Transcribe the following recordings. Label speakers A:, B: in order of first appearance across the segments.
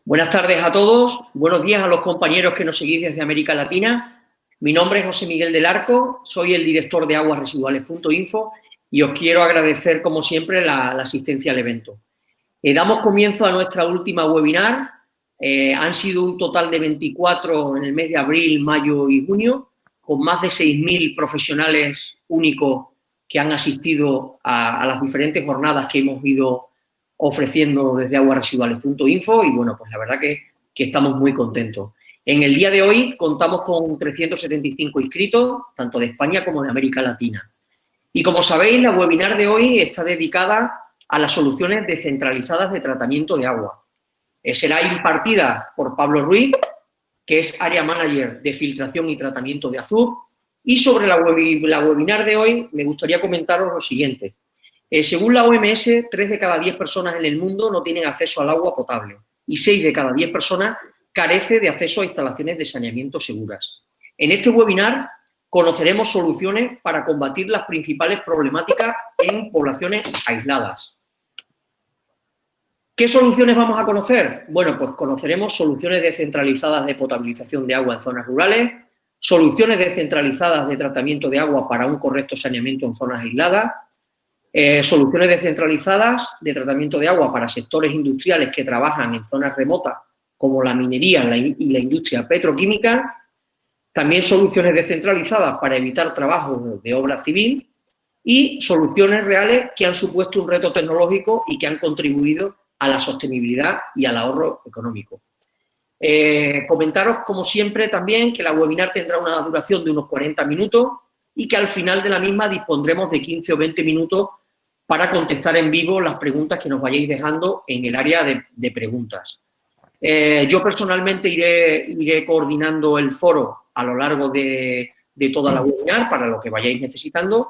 A: Buenas tardes a todos, buenos días a los compañeros que nos seguís desde América Latina. Mi nombre es José Miguel del Arco, soy el director de aguasresiduales.info y os quiero agradecer, como siempre, la asistencia al evento. Damos comienzo a nuestra última webinar. Han sido un total de 24 en el mes de abril, mayo y junio, con más de 6.000 profesionales únicos que han asistido a las diferentes jornadas que hemos ido ofreciendo desde aguasresiduales.info y, bueno, pues la verdad que estamos muy contentos. En el día de hoy contamos con 375 inscritos, tanto de España como de América Latina. Y como sabéis, la webinar de hoy está dedicada a las soluciones descentralizadas de tratamiento de agua. Será impartida por Pablo Ruiz, que es Area Manager de Filtración y Tratamiento de Azur. Y sobre la webinar de hoy me gustaría comentaros lo siguiente. Según la OMS, 3 de cada 10 personas en el mundo no tienen acceso al agua potable y 6 de cada 10 personas carece de acceso a instalaciones de saneamiento seguras. En este webinar conoceremos soluciones para combatir las principales problemáticas en poblaciones aisladas. ¿Qué soluciones vamos a conocer? Bueno, pues conoceremos soluciones descentralizadas de potabilización de agua en zonas rurales, soluciones descentralizadas de tratamiento de agua para un correcto saneamiento en zonas aisladas, soluciones descentralizadas de tratamiento de agua para sectores industriales que trabajan en zonas remotas, como la minería y la industria petroquímica, también soluciones descentralizadas para evitar trabajos de obra civil y soluciones reales que han supuesto un reto tecnológico y que han contribuido a la sostenibilidad y al ahorro económico. Comentaros, como siempre, también que la webinar tendrá una duración de unos 40 minutos y que al final de la misma dispondremos de 15 o 20 minutos para contestar en vivo las preguntas que nos vayáis dejando en el área de preguntas. Yo personalmente iré coordinando el foro a lo largo de toda la webinar para lo que vayáis necesitando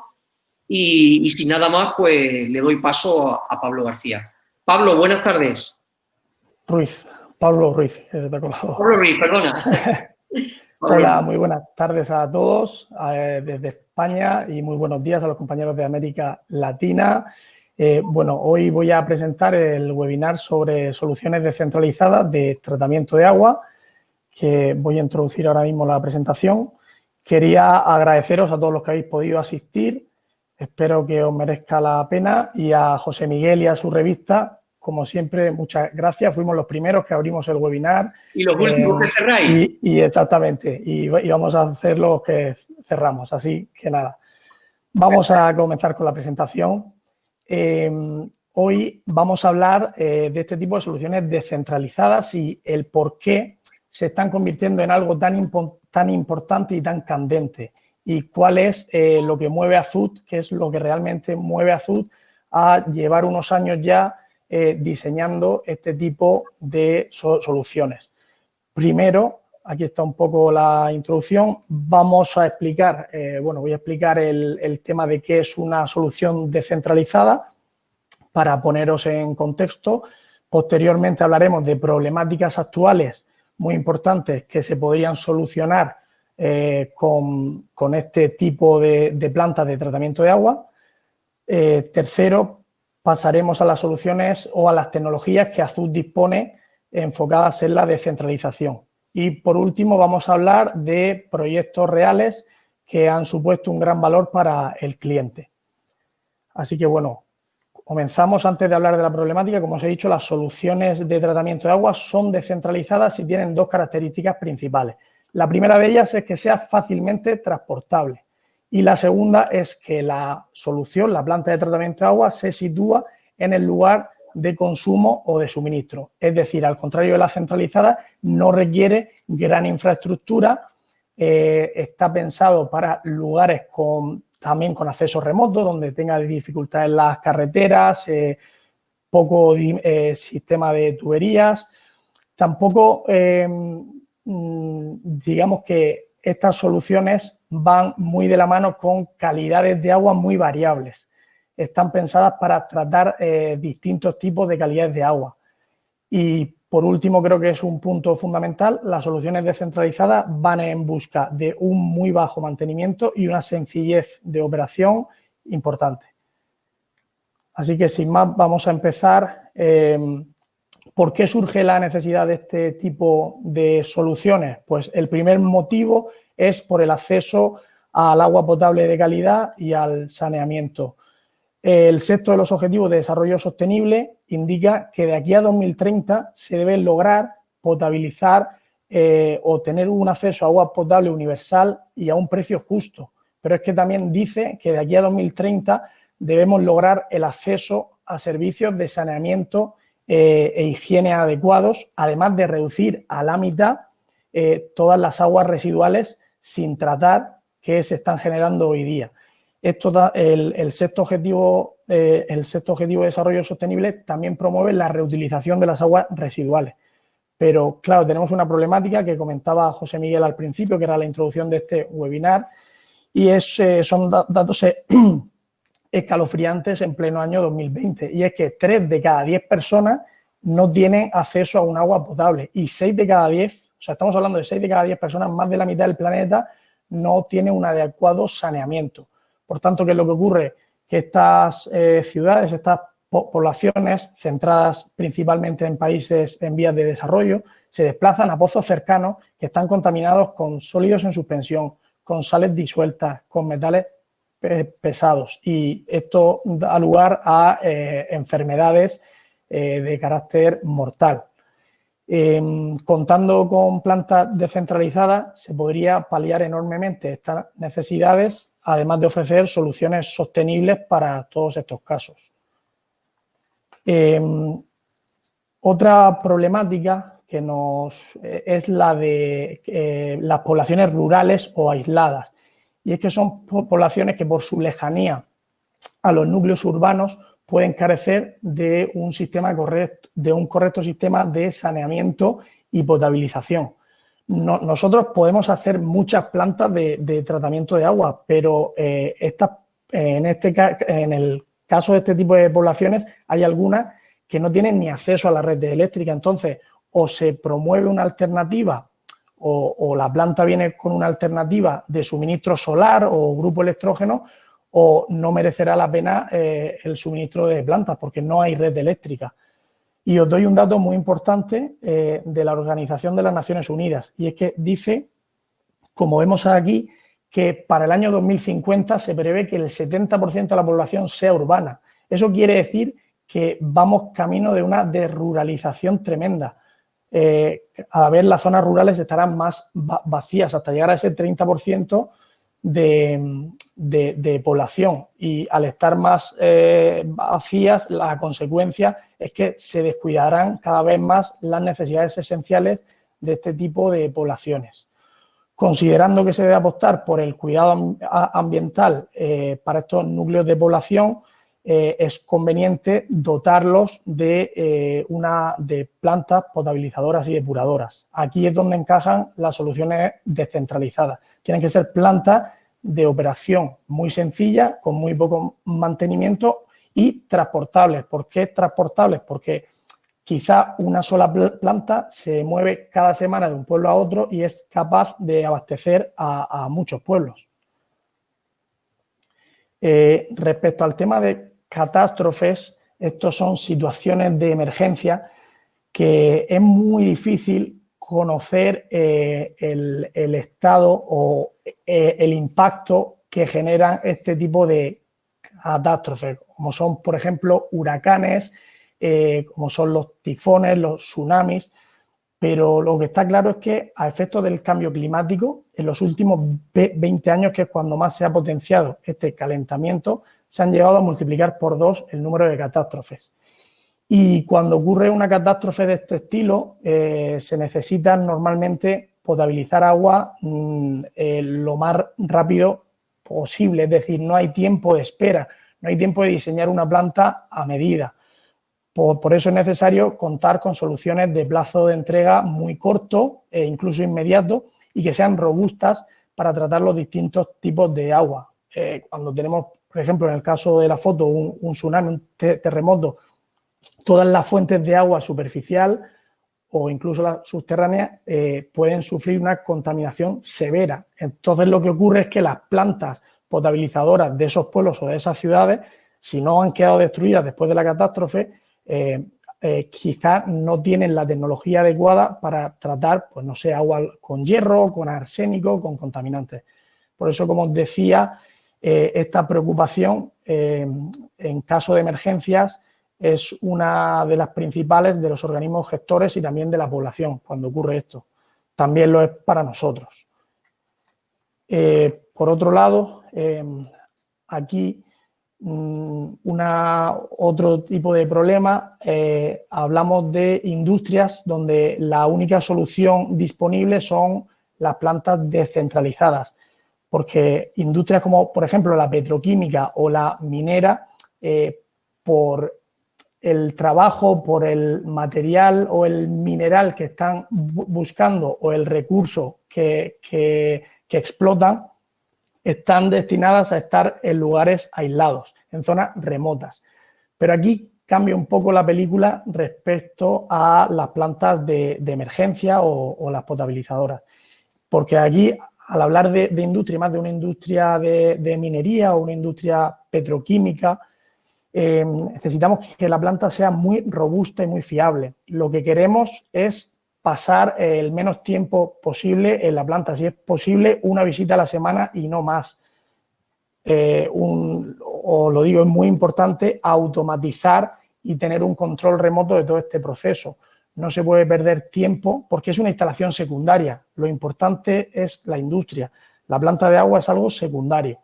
A: y sin nada más, pues le doy paso a Pablo García. Pablo, buenas tardes.
B: Pablo Ruiz, que se te ha colado.
A: Pablo Ruiz, perdona.
B: Hola, muy buenas tardes a todos desde España y muy buenos días a los compañeros de América Latina. Bueno, hoy voy a presentar el webinar sobre soluciones descentralizadas de tratamiento de agua, que voy a introducir ahora mismo la presentación. Quería agradeceros a todos los que habéis podido asistir, espero que os merezca la pena, y a José Miguel y a su revista, como siempre, muchas gracias. Fuimos los primeros que abrimos el webinar.
A: Y los últimos que cerráis.
B: Y exactamente, y vamos a hacer los que cerramos, así que nada. Vamos a comenzar con la presentación. Hoy vamos a hablar de este tipo de soluciones descentralizadas y el por qué se están convirtiendo en algo tan importante y tan candente. Y cuál es lo que mueve a Azud, qué es lo que realmente mueve a Azud a llevar unos años ya diseñando este tipo de soluciones. Primero, aquí está un poco la introducción, vamos a explicar, voy a explicar el tema de qué es una solución descentralizada para poneros en contexto. Posteriormente hablaremos de problemáticas actuales muy importantes que se podrían solucionar con este tipo de plantas de tratamiento de agua. Tercero, pasaremos a las soluciones o a las tecnologías que Azud dispone enfocadas en la descentralización. Y, por último, vamos a hablar de proyectos reales que han supuesto un gran valor para el cliente. Así que, bueno, comenzamos. Antes de hablar de la problemática. Como os he dicho, las soluciones de tratamiento de agua son descentralizadas y tienen dos características principales. La primera de ellas es que sea fácilmente transportable. Y la segunda es que la solución, la planta de tratamiento de agua, se sitúa en el lugar de consumo o de suministro. Es decir, al contrario de la centralizada, no requiere gran infraestructura, está pensado para lugares también con acceso remoto, donde tenga dificultades en las carreteras, poco sistema de tuberías. Tampoco, digamos que estas soluciones van muy de la mano con calidades de agua muy variables. Están pensadas para tratar distintos tipos de calidades de agua. Y, por último, creo que es un punto fundamental, las soluciones descentralizadas van en busca de un muy bajo mantenimiento y una sencillez de operación importante. Así que, sin más, vamos a empezar ¿Por qué surge la necesidad de este tipo de soluciones? Pues el primer motivo es por el acceso al agua potable de calidad y al saneamiento. El sexto de los Objetivos de Desarrollo Sostenible indica que de aquí a 2030 se debe lograr potabilizar o tener un acceso a agua potable universal y a un precio justo. Pero es que también dice que de aquí a 2030 debemos lograr el acceso a servicios de saneamiento e higiene adecuados, además de reducir a la mitad todas las aguas residuales sin tratar que se están generando hoy día. Esto da, el sexto objetivo de desarrollo sostenible también promueve la reutilización de las aguas residuales. Pero, claro, tenemos una problemática que comentaba José Miguel al principio, que era la introducción de este webinar, y son datos escalofriantes en pleno año 2020. Y es que 3 de cada 10 personas no tienen acceso a un agua potable y 6 de cada 10, o sea, estamos hablando de 6 de cada 10 personas, más de la mitad del planeta, no tienen un adecuado saneamiento. Por tanto, ¿qué es lo que ocurre? Que estas ciudades, estas poblaciones centradas principalmente en países en vías de desarrollo, se desplazan a pozos cercanos que están contaminados con sólidos en suspensión, con sales disueltas, con metales pesados, y esto da lugar a enfermedades de carácter mortal. Contando con plantas descentralizadas se podría paliar enormemente estas necesidades, además de ofrecer soluciones sostenibles para todos estos casos. Otra problemática que es la de las poblaciones rurales o aisladas, y es que son poblaciones que por su lejanía a los núcleos urbanos pueden carecer de un correcto sistema de saneamiento y potabilización. Nosotros podemos hacer muchas plantas de tratamiento de agua, pero en el caso de este tipo de poblaciones hay algunas que no tienen ni acceso a la red eléctrica. Entonces, o se promueve una alternativa o la planta viene con una alternativa de suministro solar o grupo electrógeno, o no merecerá la pena el suministro de plantas porque no hay red eléctrica. Y os doy un dato muy importante de la Organización de las Naciones Unidas, y es que dice, como vemos aquí, que para el año 2050 se prevé que el 70% de la población sea urbana. Eso quiere decir que vamos camino de una desruralización tremenda. A ver, las zonas rurales estarán más vacías hasta llegar a ese 30% de población, y al estar más vacías, la consecuencia es que se descuidarán cada vez más las necesidades esenciales de este tipo de poblaciones. Considerando que se debe apostar por el cuidado ambiental para estos núcleos de población, es conveniente dotarlos de plantas potabilizadoras y depuradoras. Aquí es donde encajan las soluciones descentralizadas. Tienen que ser plantas de operación muy sencilla, con muy poco mantenimiento y transportables. ¿Por qué transportables? Porque quizá una sola planta se mueve cada semana de un pueblo a otro y es capaz de abastecer a muchos pueblos. Respecto al tema de catástrofes, estos son situaciones de emergencia que es muy difícil conocer el estado o el impacto que generan este tipo de catástrofes, como son, por ejemplo, huracanes, como son los tifones, los tsunamis. Pero lo que está claro es que a efectos del cambio climático, en los últimos 20 años, que es cuando más se ha potenciado este calentamiento, se han llegado a multiplicar por 2 el número de catástrofes. Y cuando ocurre una catástrofe de este estilo, se necesita normalmente potabilizar agua lo más rápido posible. Es decir, no hay tiempo de espera, no hay tiempo de diseñar una planta a medida. Por eso es necesario contar con soluciones de plazo de entrega muy corto e incluso inmediato, y que sean robustas para tratar los distintos tipos de agua. Cuando tenemos, por ejemplo, en el caso de la foto, un tsunami, un terremoto, todas las fuentes de agua superficial o incluso las subterráneas pueden sufrir una contaminación severa. Entonces, lo que ocurre es que las plantas potabilizadoras de esos pueblos o de esas ciudades, si no han quedado destruidas después de la catástrofe, quizás no tienen la tecnología adecuada para tratar, pues no sé, agua con hierro, con arsénico, con contaminantes. Por eso, como os decía, esta preocupación en caso de emergencias es una de las principales de los organismos gestores y también de la población cuando ocurre esto. También lo es para nosotros. Por otro lado, aquí otro tipo de problema, hablamos de industrias donde la única solución disponible son las plantas descentralizadas, porque industrias como, por ejemplo, la petroquímica o la minera, por el trabajo, por el material o el mineral que están buscando o el recurso que explotan, están destinadas a estar en lugares aislados, en zonas remotas. Pero aquí cambia un poco la película respecto a las plantas de emergencia o las potabilizadoras. Porque aquí, al hablar de industria, más de una industria de minería o una industria petroquímica, necesitamos que la planta sea muy robusta y muy fiable. Lo que queremos es pasar el menos tiempo posible en la planta, si es posible una visita a la semana y no más. Os lo digo, es muy importante automatizar y tener un control remoto de todo este proceso. No se puede perder tiempo porque es una instalación secundaria. Lo importante es la industria. La planta de agua es algo secundario.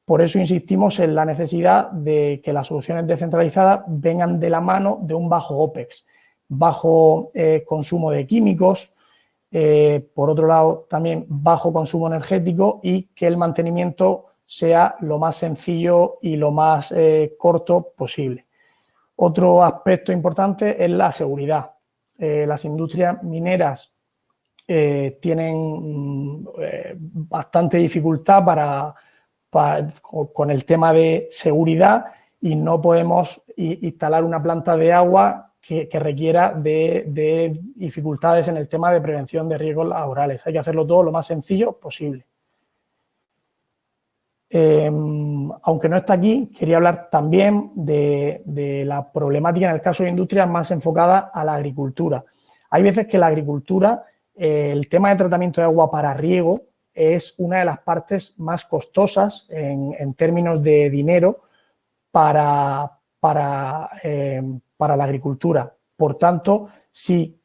B: Por eso insistimos en la necesidad de que las soluciones descentralizadas vengan de la mano de un bajo OPEX, bajo consumo de químicos, por otro lado también bajo consumo energético y que el mantenimiento sea lo más sencillo y lo más corto posible. Otro aspecto importante es la seguridad. Las industrias mineras tienen bastante dificultad con el tema de seguridad y no podemos instalar una planta de agua que requiera de dificultades en el tema de prevención de riesgos laborales. Hay que hacerlo todo lo más sencillo posible. Aunque no está aquí, quería hablar también de la problemática en el caso de industrias más enfocada a la agricultura. Hay veces que la agricultura, el tema de tratamiento de agua para riego es una de las partes más costosas en términos de dinero para la agricultura. Por tanto, si,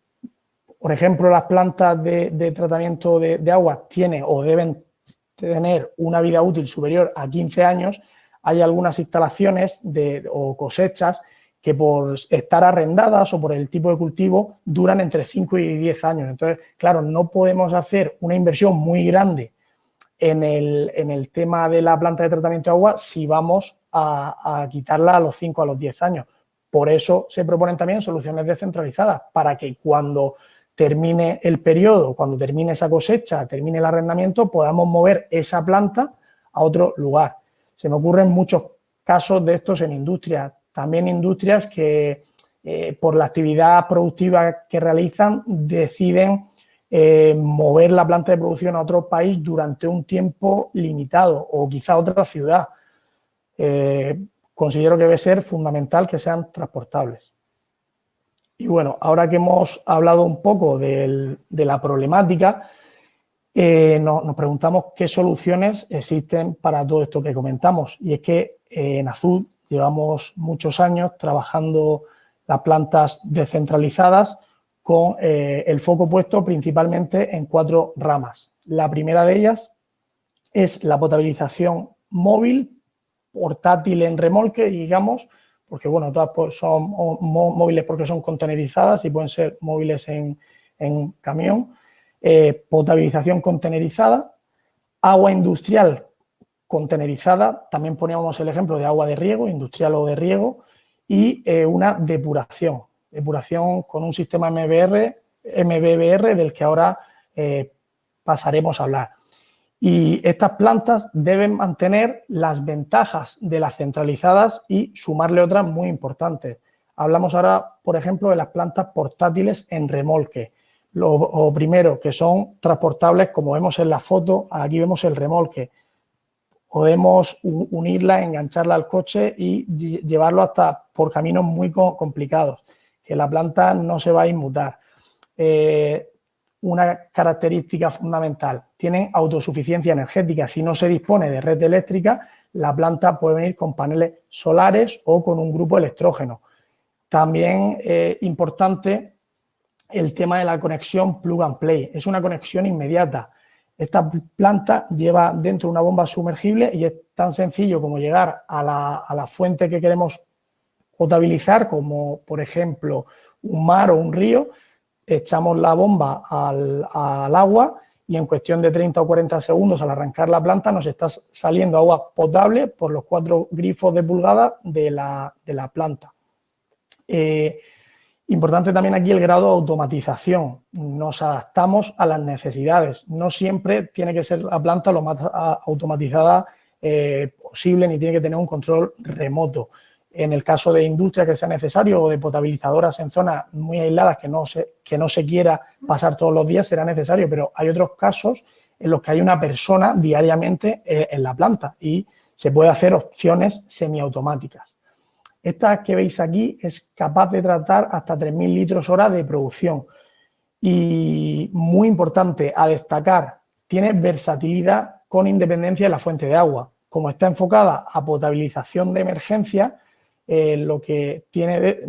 B: por ejemplo, las plantas de tratamiento de agua tienen o deben tener una vida útil superior a 15 años, hay algunas instalaciones o cosechas que por estar arrendadas o por el tipo de cultivo duran entre 5 y 10 años. Entonces, claro, no podemos hacer una inversión muy grande en el tema de la planta de tratamiento de agua si vamos a quitarla a los 5 a los 10 años. Por eso se proponen también soluciones descentralizadas, para que cuando termine el periodo, cuando termine esa cosecha, termine el arrendamiento, podamos mover esa planta a otro lugar. Se me ocurren muchos casos de estos en industrias, también industrias que por la actividad productiva que realizan deciden mover la planta de producción a otro país durante un tiempo limitado o quizá a otra ciudad. Considero que debe ser fundamental que sean transportables. Y bueno, ahora que hemos hablado un poco de la problemática, nos preguntamos qué soluciones existen para todo esto que comentamos. Y es que en Azud llevamos muchos años trabajando las plantas descentralizadas con el foco puesto principalmente en 4 ramas. La primera de ellas es la potabilización móvil, portátil en remolque, digamos, porque bueno, todas pues, son móviles porque son contenerizadas y pueden ser móviles en camión. Potabilización contenerizada, agua industrial contenerizada, también poníamos el ejemplo de agua de riego, industrial o de riego, y una depuración con un sistema MBBR del que ahora pasaremos a hablar. Y estas plantas deben mantener las ventajas de las centralizadas y sumarle otras muy importantes. Hablamos ahora, por ejemplo, de las plantas portátiles en remolque. Lo primero, que son transportables, como vemos en la foto, aquí vemos el remolque. podemos unirla, engancharla al coche y llevarlo hasta por caminos muy complicados, que la planta no se va a inmutar. Una característica fundamental, tienen autosuficiencia energética. Si no se dispone de red eléctrica, la planta puede venir con paneles solares o con un grupo electrógeno. También importante el tema de la conexión plug and play. Es una conexión inmediata. Esta planta lleva dentro una bomba sumergible y es tan sencillo como llegar a la fuente que queremos potabilizar, como por ejemplo un mar o un río, echamos la bomba al agua y en cuestión de 30 o 40 segundos al arrancar la planta nos está saliendo agua potable por los 4 grifos de pulgada de la planta. Importante también aquí el grado de automatización. Nos adaptamos a las necesidades. No siempre tiene que ser la planta lo más automatizada posible ni tiene que tener un control remoto. En el caso de industria que sea necesario o de potabilizadoras en zonas muy aisladas que no se quiera pasar todos los días será necesario, pero hay otros casos en los que hay una persona diariamente en la planta y se puede hacer opciones semiautomáticas. Esta que veis aquí es capaz de tratar hasta 3.000 litros hora de producción y muy importante a destacar, tiene versatilidad con independencia de la fuente de agua. Como está enfocada a potabilización de emergencia, lo que tiene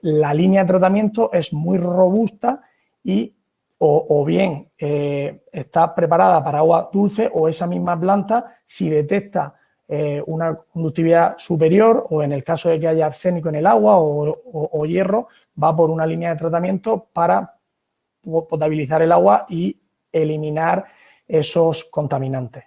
B: la línea de tratamiento es muy robusta y o bien está preparada para agua dulce o esa misma planta si detecta una conductividad superior o en el caso de que haya arsénico en el agua o hierro, va por una línea de tratamiento para potabilizar el agua y eliminar esos contaminantes.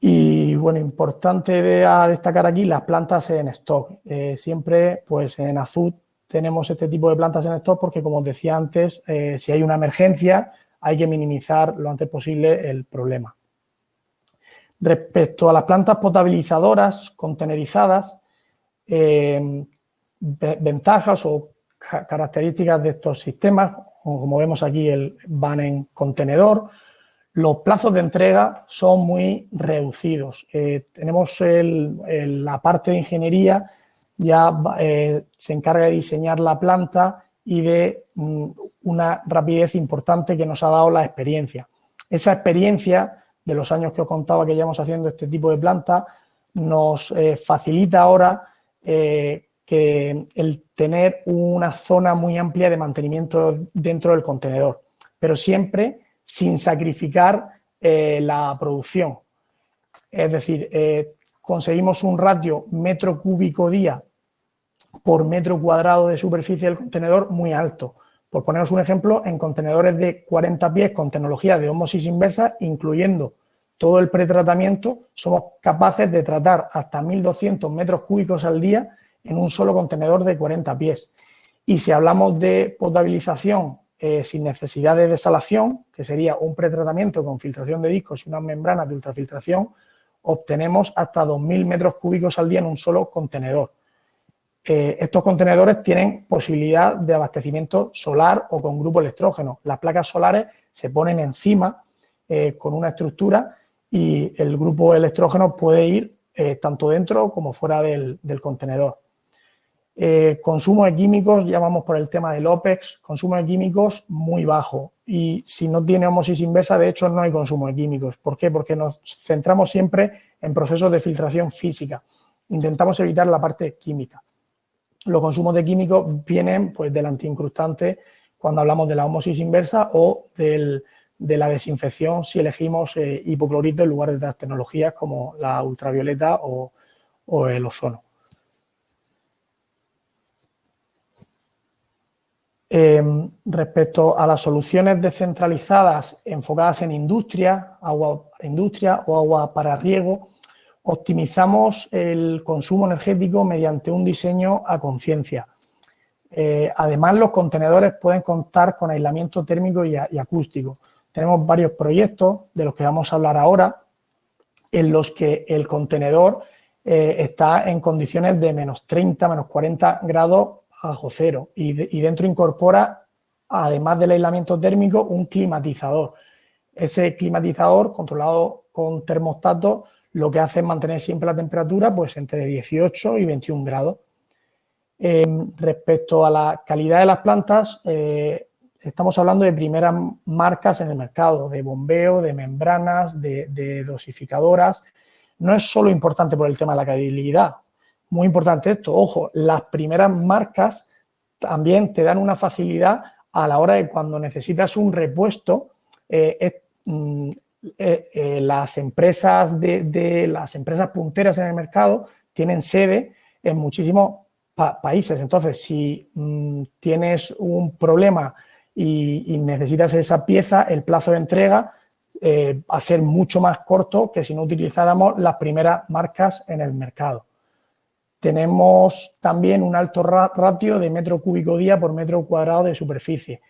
B: Y bueno, importante destacar aquí las plantas en stock. Siempre pues en Azud tenemos este tipo de plantas en stock porque, como os decía antes, si hay una emergencia hay que minimizar lo antes posible el problema. Respecto a las plantas potabilizadoras contenerizadas, ventajas o características de estos sistemas, como vemos aquí, van en contenedor. Los plazos de entrega son muy reducidos. Tenemos la parte de ingeniería, ya se encarga de diseñar la planta y de una rapidez importante que nos ha dado la experiencia. Esa experiencia de los años que os contaba que llevamos haciendo este tipo de planta nos facilita ahora que el tener una zona muy amplia de mantenimiento dentro del contenedor, pero siempre sin sacrificar la producción. Es decir, conseguimos un ratio metro cúbico día por metro cuadrado de superficie del contenedor muy alto. Por poneros un ejemplo, en contenedores de 40 pies con tecnología de ósmosis inversa, incluyendo todo el pretratamiento, somos capaces de tratar hasta 1.200 metros cúbicos al día en un solo contenedor de 40 pies. Y si hablamos de potabilización sin necesidad de desalación, que sería un pretratamiento con filtración de discos y unas membranas de ultrafiltración, obtenemos hasta 2.000 metros cúbicos al día en un solo contenedor. Estos contenedores tienen posibilidad de abastecimiento solar o con grupo electrógeno. Las placas solares se ponen encima con una estructura y el grupo electrógeno puede ir tanto dentro como fuera del contenedor. Consumo de químicos, ya vamos por el tema del OPEX, consumo de químicos muy bajo y si no tiene ósmosis inversa, de hecho no hay consumo de químicos. ¿Por qué? Porque nos centramos siempre en procesos de filtración física. Intentamos evitar la parte química. Los consumos de químicos vienen pues, del antiincrustante cuando hablamos de la ósmosis inversa o de la desinfección si elegimos hipoclorito en lugar de otras tecnologías como la ultravioleta o el ozono. Respecto a las soluciones descentralizadas enfocadas en industria, agua para industria o agua para riego, optimizamos el consumo energético mediante un diseño a conciencia. Además, los contenedores pueden contar con aislamiento térmico y acústico. Tenemos varios proyectos de los que vamos a hablar ahora en los que el contenedor está en condiciones de -30, -40 grados bajo cero y dentro incorpora, además del aislamiento térmico, un climatizador. Ese climatizador controlado con termostato lo que hace es mantener siempre la temperatura pues entre 18 y 21 grados. Respecto a la calidad de las plantas, estamos hablando de primeras marcas en el mercado, de bombeo, de membranas, de dosificadoras. No es solo importante por el tema de la calidad, muy importante esto, ojo, las primeras marcas también te dan una facilidad a la hora de cuando necesitas un repuesto. Las empresas las empresas punteras en el mercado tienen sede en muchísimos países. Entonces, si tienes un problema y necesitas esa pieza, el plazo de entrega va a ser mucho más corto que si no utilizáramos las primeras marcas en el mercado. Tenemos también un alto ratio de metro cúbico día por metro cuadrado de superficie,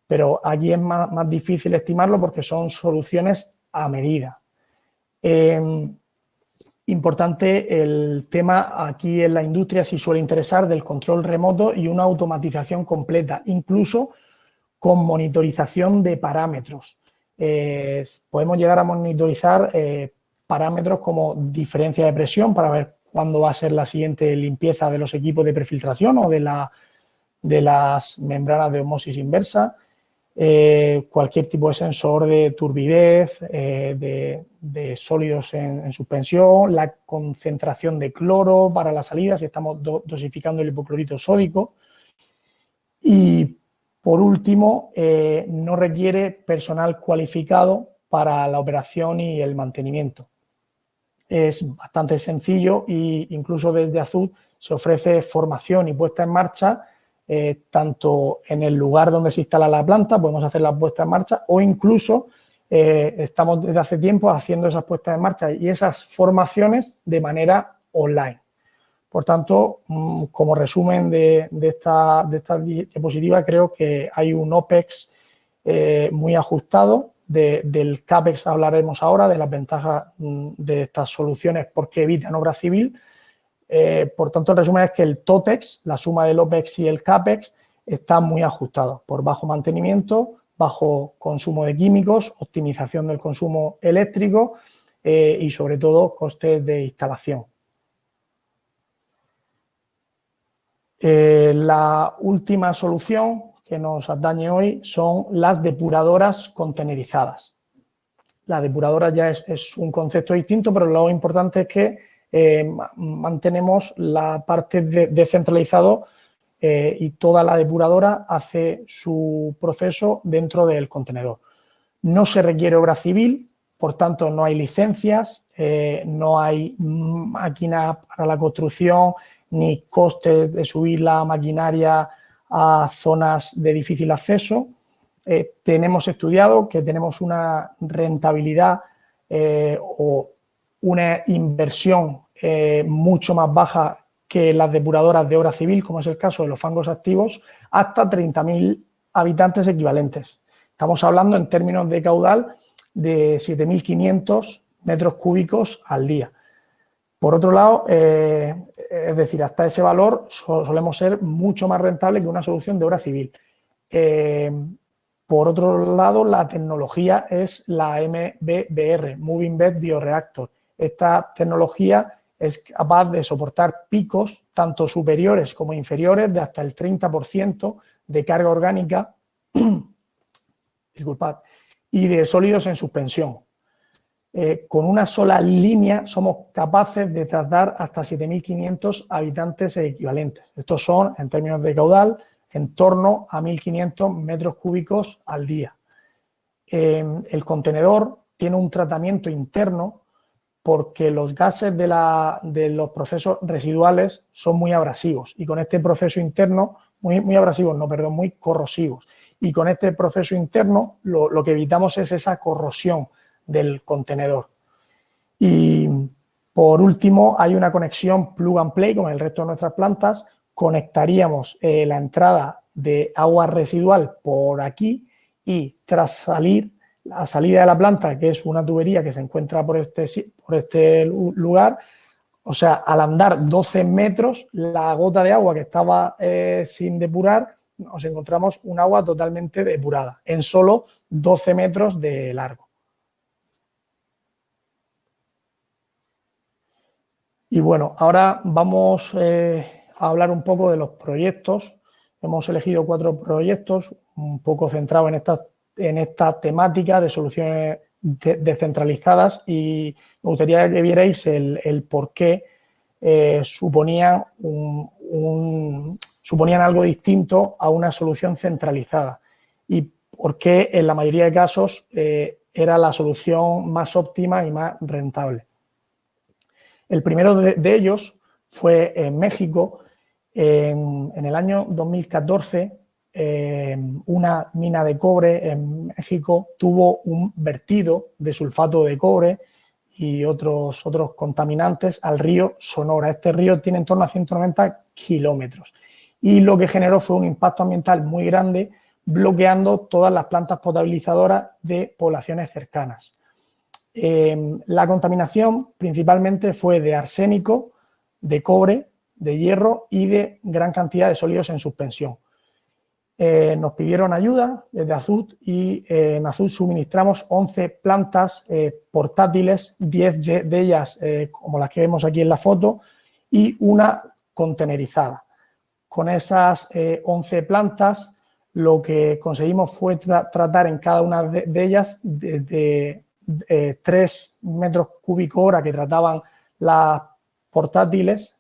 B: pero aquí es más difícil estimarlo porque son soluciones a medida. Importante el tema aquí en la industria, si suele interesar, del control remoto y una automatización completa, incluso con monitorización de parámetros. Podemos llegar a monitorizar parámetros como diferencia de presión para ver cuándo va a ser la siguiente limpieza de los equipos de prefiltración o de las membranas de osmosis inversa, cualquier tipo de sensor de turbidez, de sólidos en suspensión, la concentración de cloro para la salida, si estamos dosificando el hipoclorito sódico. Y, por último, no requiere personal cualificado para la operación y el mantenimiento. Es bastante sencillo e incluso desde Azud se ofrece formación y puesta en marcha tanto en el lugar donde se instala la planta, podemos hacer la puesta en marcha o incluso estamos desde hace tiempo haciendo esas puestas en marcha y esas formaciones de manera online. Por tanto, como resumen de esta diapositiva, creo que hay un OPEX muy ajustado. Del CAPEX hablaremos ahora, de las ventajas de estas soluciones porque evitan obra civil. Por tanto, el resumen es que el TOTEX, la suma del OPEX y el CAPEX, está muy ajustado por bajo mantenimiento, bajo consumo de químicos, optimización del consumo eléctrico y, sobre todo, costes de instalación. La última solución que nos atañe hoy son las depuradoras contenerizadas. La depuradora ya es un concepto distinto, pero lo importante es que mantenemos la parte descentralizado y toda la depuradora hace su proceso dentro del contenedor. No se requiere obra civil, por tanto no hay licencias, no hay máquina para la construcción ni costes de subir la maquinaria a zonas de difícil acceso. Tenemos estudiado que tenemos una rentabilidad o una inversión mucho más baja que las depuradoras de obra civil, como es el caso de los fangos activos, hasta 30.000 habitantes equivalentes. Estamos hablando en términos de caudal de 7.500 metros cúbicos al día. Por otro lado, es decir, hasta ese valor solemos ser mucho más rentable que una solución de obra civil. Por otro lado, la tecnología es la MBBR, Moving Bed Bioreactor. Esta tecnología es capaz de soportar picos tanto superiores como inferiores de hasta el 30% de carga orgánica disculpad, y de sólidos en suspensión. Con una sola línea somos capaces de tratar hasta 7.500 habitantes equivalentes. Estos son, en términos de caudal, en torno a 1.500 metros cúbicos al día. El contenedor tiene un tratamiento interno porque los gases de los procesos residuales son muy abrasivos y con este proceso interno, muy corrosivos. Y con este proceso interno lo que evitamos es esa corrosión del contenedor. Y por último, hay una conexión plug and play con el resto de nuestras plantas. Conectaríamos la entrada de agua residual por aquí y tras la salida de la planta, que es una tubería que se encuentra por este lugar, o sea, al andar 12 metros, la gota de agua que estaba sin depurar, nos encontramos un agua totalmente depurada, en solo 12 metros de largo. Y bueno, ahora vamos a hablar un poco de los proyectos. Hemos elegido 4 proyectos, un poco centrados en esta temática de soluciones descentralizadas, y me gustaría que vierais el por qué suponían algo distinto a una solución centralizada y por qué en la mayoría de casos era la solución más óptima y más rentable. El primero de ellos fue en México. En el año 2014, una mina de cobre en México tuvo un vertido de sulfato de cobre y otros contaminantes al río Sonora. Este río tiene en torno a 190 kilómetros y lo que generó fue un impacto ambiental muy grande, bloqueando todas las plantas potabilizadoras de poblaciones cercanas. La contaminación principalmente fue de arsénico, de cobre, de hierro y de gran cantidad de sólidos en suspensión. Nos pidieron ayuda desde Azud y en Azud suministramos 11 plantas portátiles, 10 de ellas como las que vemos aquí en la foto y una contenerizada. Con esas 11 plantas lo que conseguimos fue tratar en cada una de ellas de 3 metros cúbicos hora que trataban las portátiles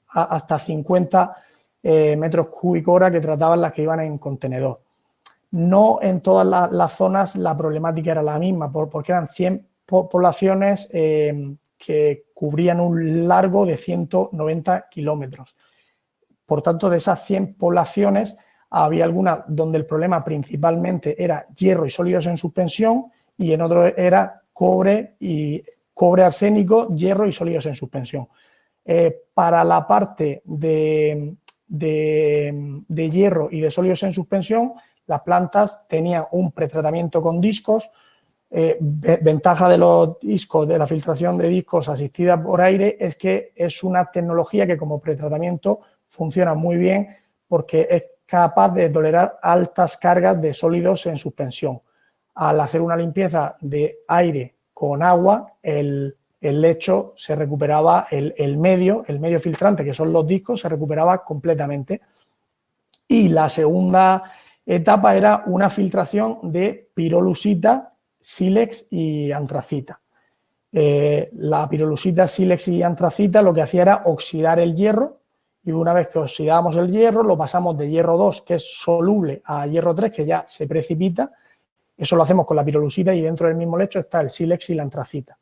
B: hasta 50 metros cúbicos hora que trataban las que iban en contenedor. No en todas las zonas la problemática era la misma, porque eran 100 poblaciones que cubrían un largo de 190 kilómetros. Por tanto, de esas 100 poblaciones había algunas donde el problema principalmente era hierro y sólidos en suspensión, y en otro era cobre arsénico, hierro y sólidos en suspensión. Para la parte de hierro y de sólidos en suspensión, las plantas tenían un pretratamiento con discos. Ventaja de los discos, de la filtración de discos asistida por aire, es que es una tecnología que como pretratamiento funciona muy bien porque es capaz de tolerar altas cargas de sólidos en suspensión. Al hacer una limpieza de aire con agua, el lecho se recuperaba, el medio filtrante, que son los discos, se recuperaba completamente. Y la segunda etapa era una filtración de pirolusita, sílex y antracita. La pirolusita, sílex y antracita lo que hacía era oxidar el hierro, y una vez que oxidábamos el hierro, lo pasamos de hierro 2, que es soluble, a hierro 3, que ya se precipita. Eso lo hacemos con la pirolusita, y dentro del mismo lecho está el sílex y la antracita,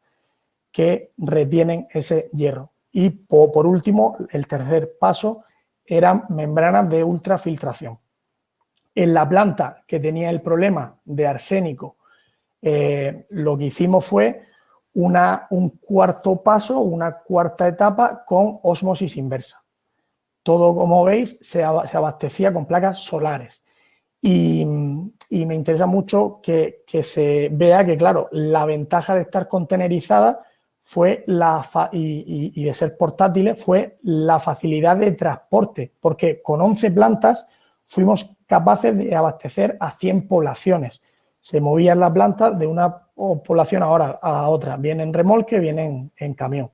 B: que retienen ese hierro. Y por último, el tercer paso eran membranas de ultrafiltración. En la planta que tenía el problema de arsénico, lo que hicimos fue un cuarto paso, una cuarta etapa con ósmosis inversa. Todo, como veis, se abastecía con placas solares. Y me interesa mucho que se vea que, claro, la ventaja de estar contenerizada fue y de ser portátiles fue la facilidad de transporte, porque con 11 plantas fuimos capaces de abastecer a 100 poblaciones. Se movían las plantas de una población a otra, bien en remolque, bien en camión.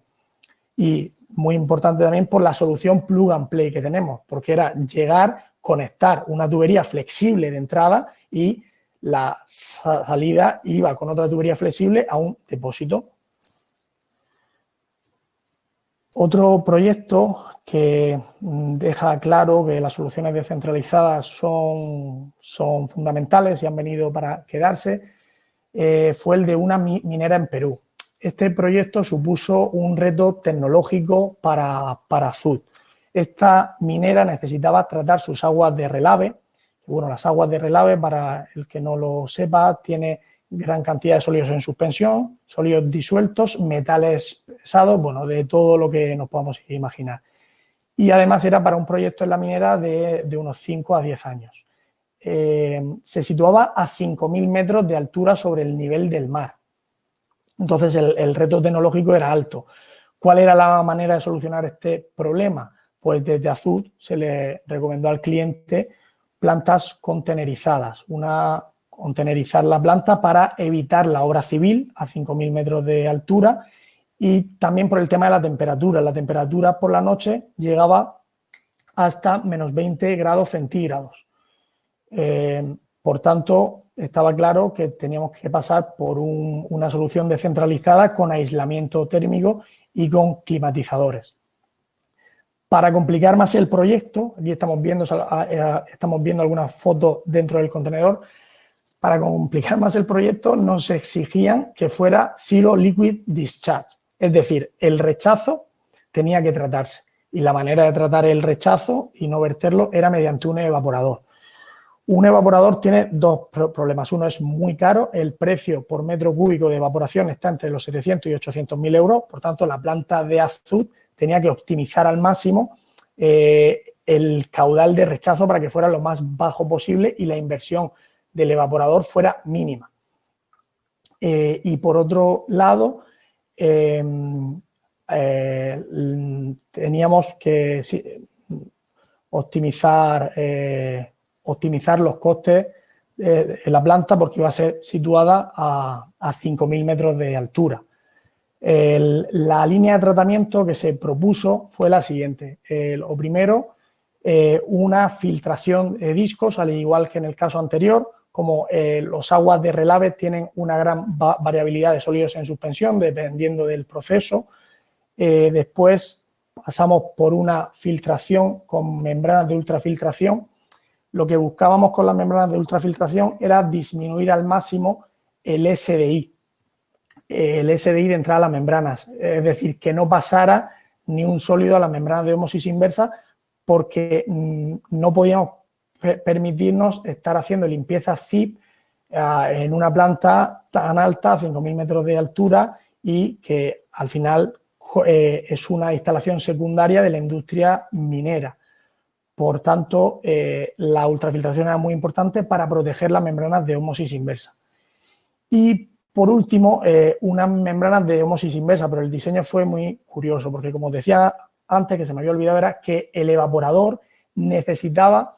B: Y muy importante también por la solución plug and play que tenemos, porque era llegar, conectar una tubería flexible de entrada y la salida iba con otra tubería flexible a un depósito. Otro proyecto que deja claro que las soluciones descentralizadas son fundamentales y han venido para quedarse fue el de una minera en Perú. Este proyecto supuso un reto tecnológico para Azud. Esta minera necesitaba tratar sus aguas de relave. Bueno, las aguas de relave, para el que no lo sepa, tiene gran cantidad de sólidos en suspensión, sólidos disueltos, metales pesados, bueno, de todo lo que nos podamos imaginar. Y además era para un proyecto en la minera de unos 5 a 10 años. Se situaba a 5.000 metros de altura sobre el nivel del mar. Entonces el reto tecnológico era alto. ¿Cuál era la manera de solucionar este problema? Pues desde Azud se le recomendó al cliente plantas contenerizadas. Contenerizar la planta para evitar la obra civil a 5.000 metros de altura y también por el tema de la temperatura. La temperatura por la noche llegaba hasta menos 20 grados centígrados. Por tanto, estaba claro que teníamos que pasar por una solución descentralizada con aislamiento térmico y con climatizadores. Para complicar más el proyecto, aquí estamos viendo algunas fotos dentro del contenedor. Para complicar más el proyecto nos exigían que fuera Zero Liquid Discharge, es decir, el rechazo tenía que tratarse y la manera de tratar el rechazo y no verterlo era mediante un evaporador. Un evaporador tiene dos problemas. Uno es muy caro, el precio por metro cúbico de evaporación está entre los 700 y 800.000 euros, por tanto la planta de Azud tenía que optimizar al máximo el caudal de rechazo para que fuera lo más bajo posible y la inversión del evaporador fuera mínima. Y por otro lado, teníamos que optimizar los costes en la planta porque iba a ser situada a 5.000 metros de altura. La línea de tratamiento que se propuso fue la siguiente. Lo primero, una filtración de discos, al igual que en el caso anterior, como los aguas de relave tienen una gran variabilidad de sólidos en suspensión, dependiendo del proceso. Después pasamos por una filtración con membranas de ultrafiltración. Lo que buscábamos con las membranas de ultrafiltración era disminuir al máximo el SDI de entrada a las membranas, es decir, que no pasara ni un sólido a las membranas de ósmosis inversa porque no podíamos permitirnos estar haciendo limpieza ZIP en una planta tan alta, 5.000 metros de altura, y que al final es una instalación secundaria de la industria minera. Por tanto, la ultrafiltración era muy importante para proteger las membranas de ósmosis inversa. Y por último, unas membranas de ósmosis inversa, pero el diseño fue muy curioso porque, como decía antes, que se me había olvidado, era que el evaporador necesitaba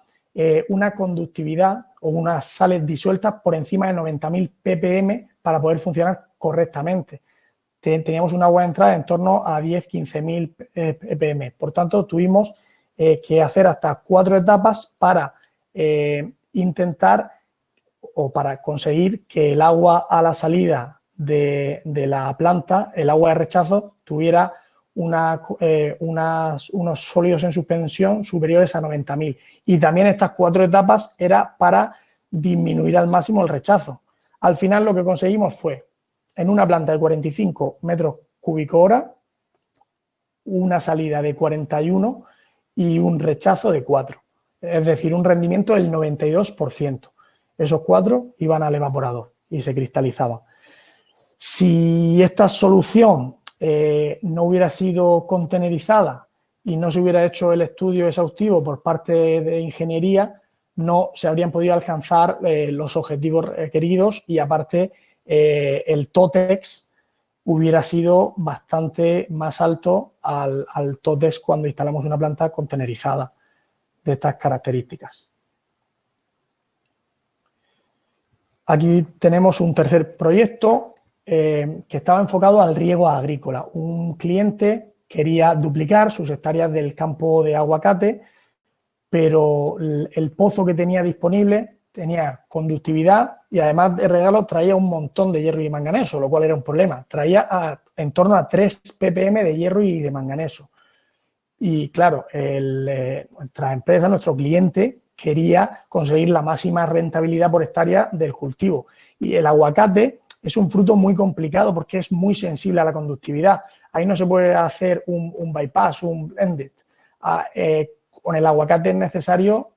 B: una conductividad o unas sales disueltas por encima de 90.000 ppm para poder funcionar correctamente. Teníamos un agua de entrada en torno a 10-15.000 ppm. Por tanto, tuvimos que hacer hasta 4 etapas para intentar o para conseguir que el agua a la salida de la planta, el agua de rechazo, tuviera unos sólidos en suspensión superiores a 90.000. Y también estas 4 etapas era para disminuir al máximo el rechazo. Al final lo que conseguimos fue, en una planta de 45 metros cúbicos hora, una salida de 41 y un rechazo de 4. Es decir, un rendimiento del 92%. Esos 4 iban al evaporador y se cristalizaban. Si esta solución no hubiera sido contenerizada y no se hubiera hecho el estudio exhaustivo por parte de ingeniería, no se habrían podido alcanzar los objetivos requeridos y aparte el TOTEX hubiera sido bastante más alto al TOTEX cuando instalamos una planta contenerizada de estas características. Aquí tenemos un tercer proyecto que estaba enfocado al riego agrícola. Un cliente quería duplicar sus hectáreas del campo de aguacate, pero el pozo que tenía disponible tenía conductividad y además de regalo traía un montón de hierro y manganeso, lo cual era un problema. Traía en torno a 3 ppm de hierro y de manganeso. Y claro, nuestra empresa, nuestro cliente, quería conseguir la máxima rentabilidad por hectárea del cultivo. Y el aguacate es un fruto muy complicado porque es muy sensible a la conductividad. Ahí no se puede hacer un bypass, un blended. Con el aguacate es necesario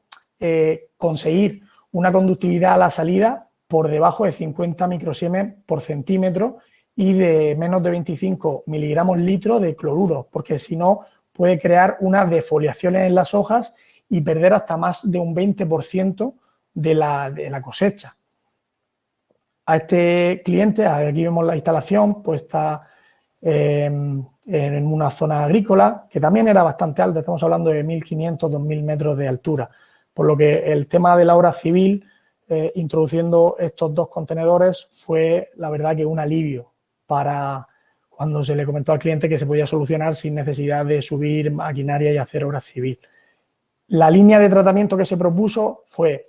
B: conseguir una conductividad a la salida por debajo de 50 microsiemens por centímetro y de menos de 25 miligramos litro de cloruro, porque si no puede crear unas defoliaciones en las hojas y perder hasta más de un 20% de la cosecha. A este cliente, aquí vemos la instalación puesta en una zona agrícola que también era bastante alta, estamos hablando de 1.500, 2.000 metros de altura, por lo que el tema de la obra civil, introduciendo estos 2 contenedores, fue la verdad que un alivio cuando se le comentó al cliente que se podía solucionar sin necesidad de subir maquinaria y hacer obra civil. La línea de tratamiento que se propuso fue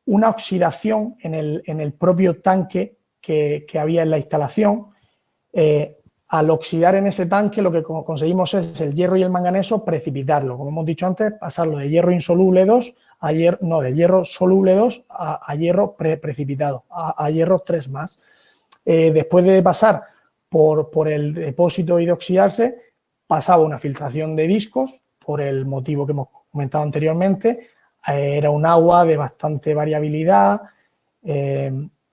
B: una oxidación en el propio tanque que había en la instalación. Al oxidar en ese tanque lo que conseguimos es el hierro y el manganeso precipitarlo. Como hemos dicho antes, pasarlo de hierro insoluble 2 de hierro soluble 2 a hierro precipitado, a hierro 3 más. Después de pasar por el depósito y de oxidarse, pasaba una filtración de discos por el motivo que hemos comentado anteriormente. Era un agua de bastante variabilidad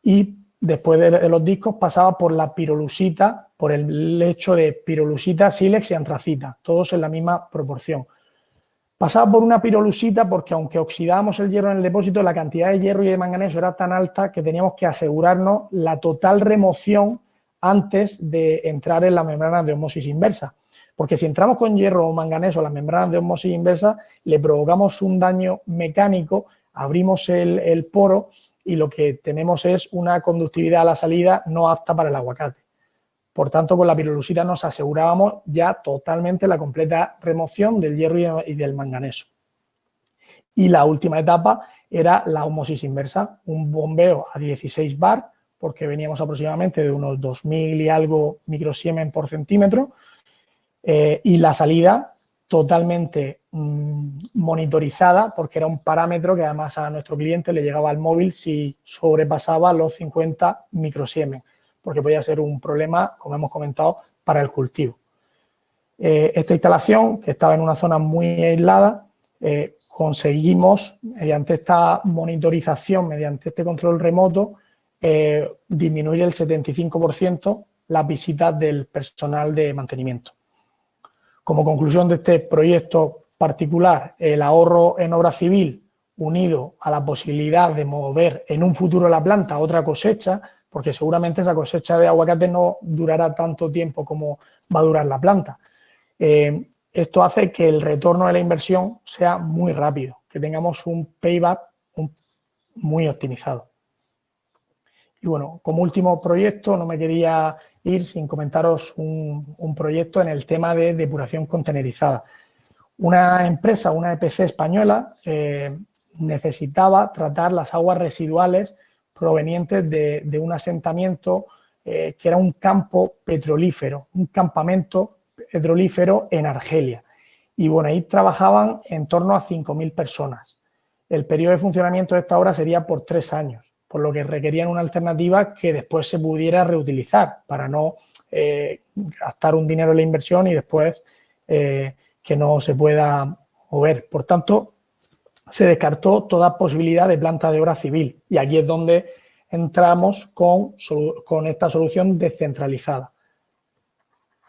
B: y después de los discos pasaba por la pirolusita, por el lecho de pirolusita, sílex y antracita, todos en la misma proporción. Pasaba por una pirolusita porque aunque oxidábamos el hierro en el depósito, la cantidad de hierro y de manganeso era tan alta que teníamos que asegurarnos la total remoción antes de entrar en las membranas de ósmosis inversa. Porque si entramos con hierro o manganeso a las membranas de ósmosis inversa, le provocamos un daño mecánico, abrimos el poro y lo que tenemos es una conductividad a la salida no apta para el aguacate. Por tanto, con la pirolusita nos asegurábamos ya totalmente la completa remoción del hierro y del manganeso. Y la última etapa era la ósmosis inversa, un bombeo a 16 bar, porque veníamos aproximadamente de unos 2000 y algo microsiemens por centímetro, y la salida totalmente monitorizada, porque era un parámetro que además a nuestro cliente le llegaba al móvil si sobrepasaba los 50 microsiemens, porque podía ser un problema, como hemos comentado, para el cultivo. Esta instalación, que estaba en una zona muy aislada, conseguimos, mediante esta monitorización, mediante este control remoto, disminuir el 75% las visitas del personal de mantenimiento. Como conclusión de este proyecto particular, el ahorro en obra civil unido a la posibilidad de mover en un futuro la planta a otra cosecha, porque seguramente esa cosecha de aguacate no durará tanto tiempo como va a durar la planta. Esto hace que el retorno de la inversión sea muy rápido, que tengamos un payback muy optimizado. Y bueno, como último proyecto, no me quería ir sin comentaros un proyecto en el tema de depuración contenerizada. Una empresa, una EPC española, necesitaba tratar las aguas residuales provenientes de un asentamiento que era un campo petrolífero, un campamento petrolífero en Argelia. Y bueno, ahí trabajaban en torno a 5.000 personas. El periodo de funcionamiento de esta obra sería por 3 años, por lo que requerían una alternativa que después se pudiera reutilizar para no gastar un dinero en la inversión y después que no se pueda mover. Por tanto, se descartó toda posibilidad de planta de obra civil y aquí es donde entramos con esta solución descentralizada.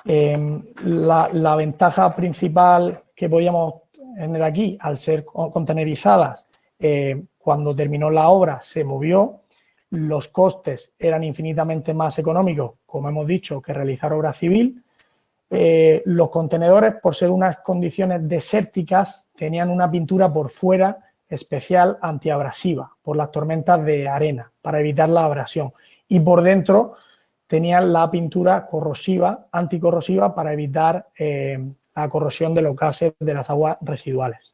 B: La ventaja principal que podíamos tener aquí, al ser contenerizadas, cuando terminó la obra se movió, los costes eran infinitamente más económicos, como hemos dicho, que realizar obra civil. Los contenedores, por ser unas condiciones desérticas, tenían una pintura por fuera especial antiabrasiva por las tormentas de arena, para evitar la abrasión. Y por dentro tenían la pintura corrosiva, anticorrosiva, para evitar la corrosión de los gases de las aguas residuales.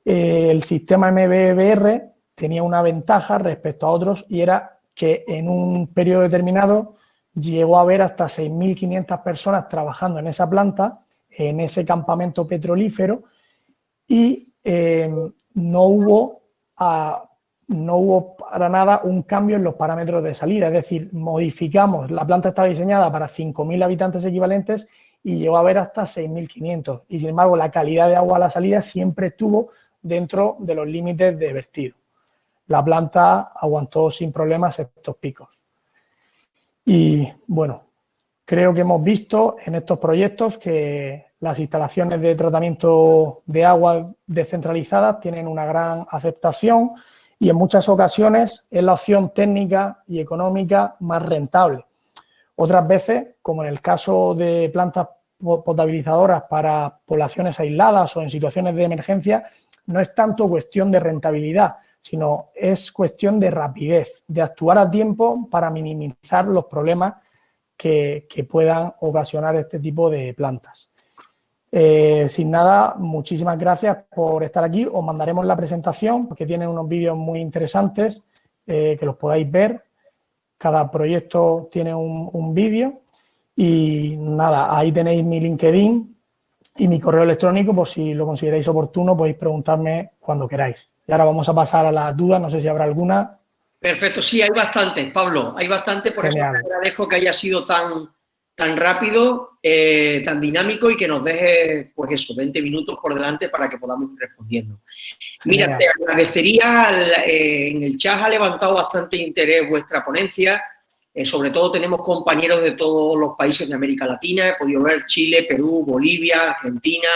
B: El sistema MBBR tenía una ventaja respecto a otros y era que en un periodo determinado llegó a haber hasta 6.500 personas trabajando en esa planta, en ese campamento petrolífero y no hubo para nada un cambio en los parámetros de salida, es decir, modificamos, la planta estaba diseñada para 5.000 habitantes equivalentes y llegó a haber hasta 6.500 y sin embargo la calidad de agua a la salida siempre estuvo dentro de los límites de vertido. La planta aguantó sin problemas estos picos. Y bueno, creo que hemos visto en estos proyectos que las instalaciones de tratamiento de agua descentralizadas tienen una gran aceptación y en muchas ocasiones es la opción técnica y económica más rentable. Otras veces, como en el caso de plantas potabilizadoras para poblaciones aisladas o en situaciones de emergencia, no es tanto cuestión de rentabilidad, sino es cuestión de rapidez, de actuar a tiempo para minimizar los problemas que puedan ocasionar este tipo de plantas. Sin nada, muchísimas gracias por estar aquí. Os mandaremos la presentación porque tienen unos vídeos muy interesantes que los podáis ver. Cada proyecto tiene un vídeo y nada, ahí tenéis mi LinkedIn y mi correo electrónico, por si lo consideráis oportuno, podéis preguntarme cuando queráis. Y ahora vamos a pasar a las dudas, no sé si habrá alguna.
A: Perfecto, sí, hay bastantes, Pablo, hay bastantes, por eso te agradezco que haya sido tan rápido, tan dinámico y que nos deje, pues eso, 20 minutos por delante para que podamos ir respondiendo. Mira,
B: Genial.
A: te agradecería, en el chat ha levantado bastante interés vuestra ponencia, sobre todo tenemos compañeros de todos los países de América Latina, he podido ver Chile, Perú, Bolivia, Argentina,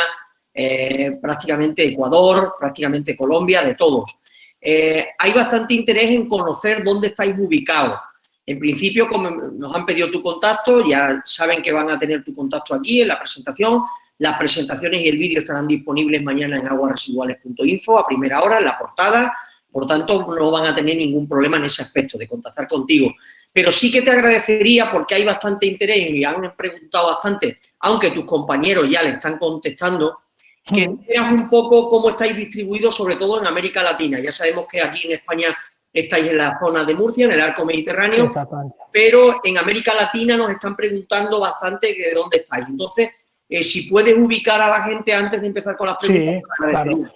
A: prácticamente Ecuador, prácticamente Colombia, de todos. Hay bastante interés en conocer dónde estáis ubicados. En principio, como nos han pedido tu contacto, ya saben que van a tener tu contacto aquí en la presentación. Las presentaciones y el vídeo estarán disponibles mañana en aguasresiduales.info a primera hora, en la portada. Por tanto, no van a tener ningún problema en ese aspecto de contactar contigo. Pero sí que te agradecería, porque hay bastante interés y han preguntado bastante, aunque tus compañeros ya le están contestando, que veas un poco cómo estáis distribuidos, sobre todo en América Latina. Ya sabemos que aquí en España estáis en la zona de Murcia, en el arco mediterráneo, pero en América Latina nos están preguntando bastante de dónde estáis. Entonces, si puedes ubicar a la gente antes de empezar con las preguntas.
B: Sí, claro.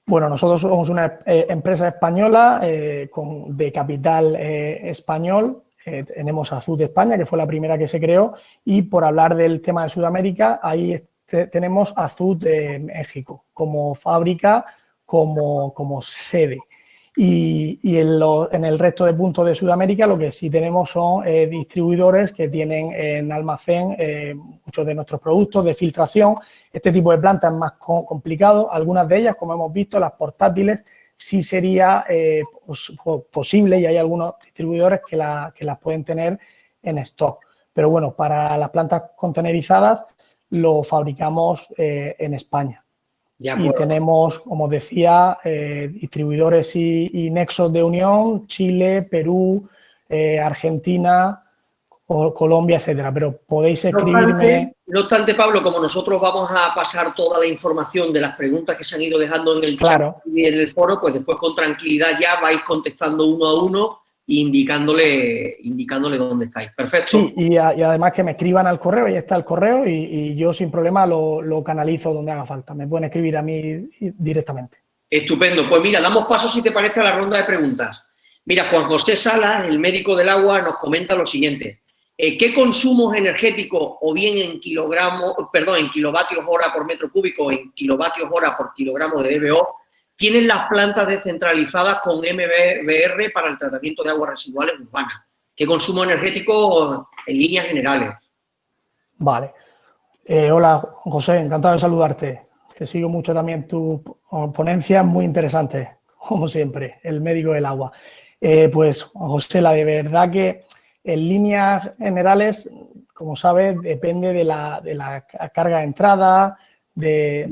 B: Bueno, nosotros somos una empresa española de capital español. Tenemos Azud de España, que fue la primera que se creó, y por hablar del tema de Sudamérica, ahí tenemos Azud de México como fábrica, como sede. Y en el resto de puntos de Sudamérica lo que sí tenemos son distribuidores que tienen en almacén muchos de nuestros productos de filtración. Este tipo de plantas es más complicado. Algunas de ellas, como hemos visto, las portátiles, sí sería posible, y hay algunos distribuidores que las pueden tener en stock. Pero bueno, para las plantas contenerizadas lo fabricamos en España. Y tenemos, como os decía, distribuidores y nexos de unión, Chile, Perú, Argentina, Colombia, etcétera. Pero podéis escribirme...
A: No obstante, Pablo, como nosotros vamos a pasar toda la información de las preguntas que se han ido dejando en el chat y en el foro, pues después con tranquilidad ya vais contestando uno a uno e indicándole dónde estáis. Perfecto.
B: Sí, y además que me escriban al correo, ahí está el correo, y yo sin problema lo canalizo donde haga falta. Me pueden escribir a mí directamente.
A: Estupendo. Pues mira, damos paso, si te parece, a la ronda de preguntas. Mira, Juan José Sala, el médico del agua, nos comenta lo siguiente. ¿Qué consumos energéticos, o bien en kilovatios hora por metro cúbico, en kilovatios hora por kilogramo de DBO, tienen las plantas descentralizadas con MBR para el tratamiento de aguas residuales urbanas? ¿Qué consumo energético en líneas generales?
B: Vale. Hola, José, encantado de saludarte. Que sigo mucho también tu ponencia, muy interesante, como siempre, el médico del agua. Pues, José, la de verdad que en líneas generales, como sabes, depende de la carga de entrada, de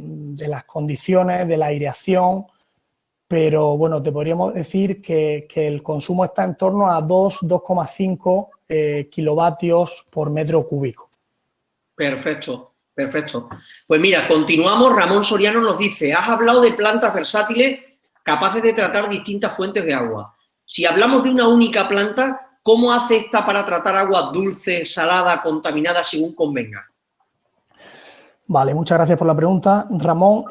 B: las condiciones, de la aireación, pero bueno, te podríamos decir que el consumo está en torno a 2,5 kilovatios por metro cúbico.
A: Perfecto, perfecto. Pues mira, continuamos. Ramón Soriano nos dice, has hablado de plantas versátiles capaces de tratar distintas fuentes de agua. Si hablamos de una única planta, ¿cómo hace esta para tratar agua dulce, salada, contaminada, según convenga?
B: Vale, muchas gracias por la pregunta, Ramón.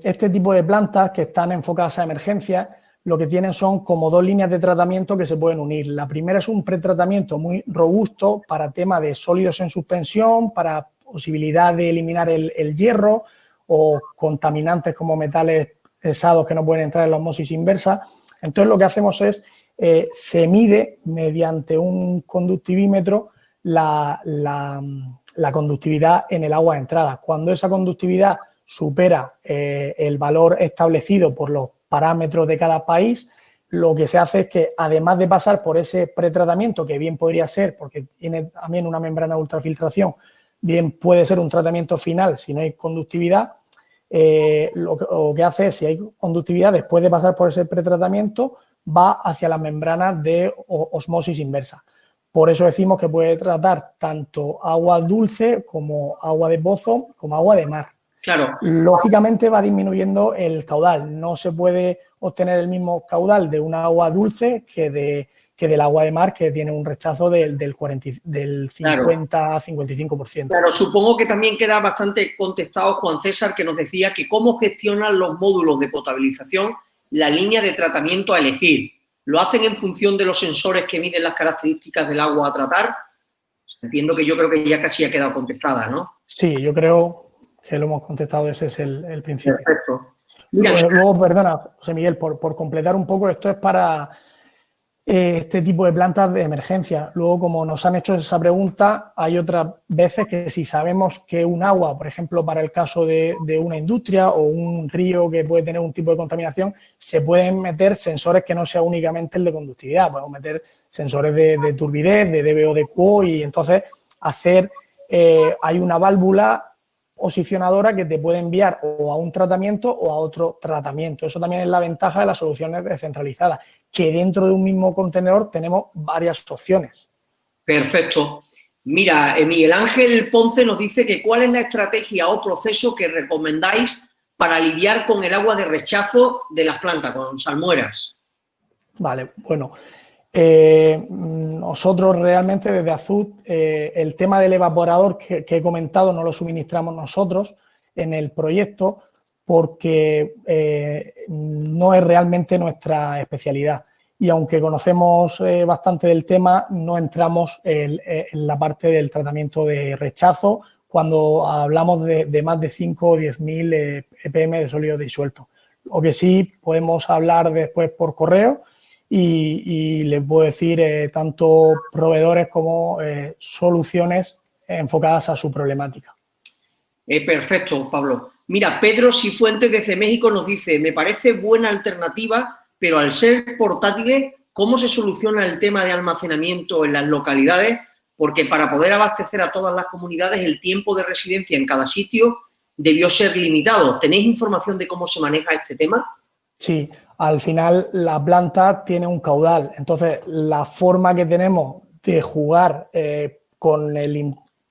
B: Este tipo de plantas que están enfocadas a emergencias, lo que tienen son como dos líneas de tratamiento que se pueden unir. La primera es un pretratamiento muy robusto para tema de sólidos en suspensión, para posibilidad de eliminar el hierro o contaminantes como metales pesados que no pueden entrar en la osmosis inversa. Entonces, lo que hacemos es, se mide mediante un conductivímetro la conductividad en el agua de entrada. Cuando esa conductividad supera el valor establecido por los parámetros de cada país, lo que se hace es que, además de pasar por ese pretratamiento, que bien podría ser, porque tiene también una membrana de ultrafiltración, bien puede ser un tratamiento final si no hay conductividad, lo que hace es, si hay conductividad, después de pasar por ese pretratamiento, va hacia las membranas de osmosis inversa. Por eso decimos que puede tratar tanto agua dulce como agua de pozo, como agua de mar.
A: Claro.
B: Lógicamente va disminuyendo el caudal. No se puede obtener el mismo caudal de un agua dulce que del agua de mar, que tiene un rechazo del 50 a 55%.
A: Claro, supongo que también queda bastante contestado Juan César, que nos decía que cómo gestionan los módulos de potabilización la línea de tratamiento a elegir. ¿Lo hacen en función de los sensores que miden las características del agua a tratar? Entiendo que yo creo que ya casi ha quedado contestada, ¿no?
B: Sí, yo creo que lo hemos contestado, ese es el principio.
A: Perfecto. Mira,
B: luego, perdona, José Miguel, por completar un poco, esto es para este tipo de plantas de emergencia. Luego, como nos han hecho esa pregunta, hay otras veces que si sabemos que un agua, por ejemplo, para el caso de una industria o un río que puede tener un tipo de contaminación, se pueden meter sensores que no sea únicamente el de conductividad. Podemos meter sensores de turbidez, de DBO de QO, y entonces hay una válvula posicionadora que te puede enviar o a un tratamiento o a otro tratamiento. Eso también es la ventaja de las soluciones descentralizadas, que dentro de un mismo contenedor tenemos varias opciones.
A: Perfecto. Mira, Miguel Ángel Ponce nos dice que cuál es la estrategia o proceso que recomendáis para lidiar con el agua de rechazo de las plantas, con salmueras.
B: Vale, bueno, nosotros realmente desde Azud el tema del evaporador que he comentado no lo suministramos nosotros en el proyecto porque no es realmente nuestra especialidad, y aunque conocemos bastante del tema, no entramos en la parte del tratamiento de rechazo cuando hablamos de más de 5 o 10.000 ppm de sólido disuelto. Lo que sí podemos hablar después por correo y les puedo decir tanto proveedores como soluciones enfocadas a su problemática.
A: Perfecto, Pablo. Mira, Pedro Cifuentes desde México nos dice: me parece buena alternativa, pero al ser portátiles, ¿cómo se soluciona el tema de almacenamiento en las localidades? Porque para poder abastecer a todas las comunidades, el tiempo de residencia en cada sitio debió ser limitado. ¿Tenéis información de cómo se maneja este tema?
B: Sí, al final la planta tiene un caudal, entonces la forma que tenemos de jugar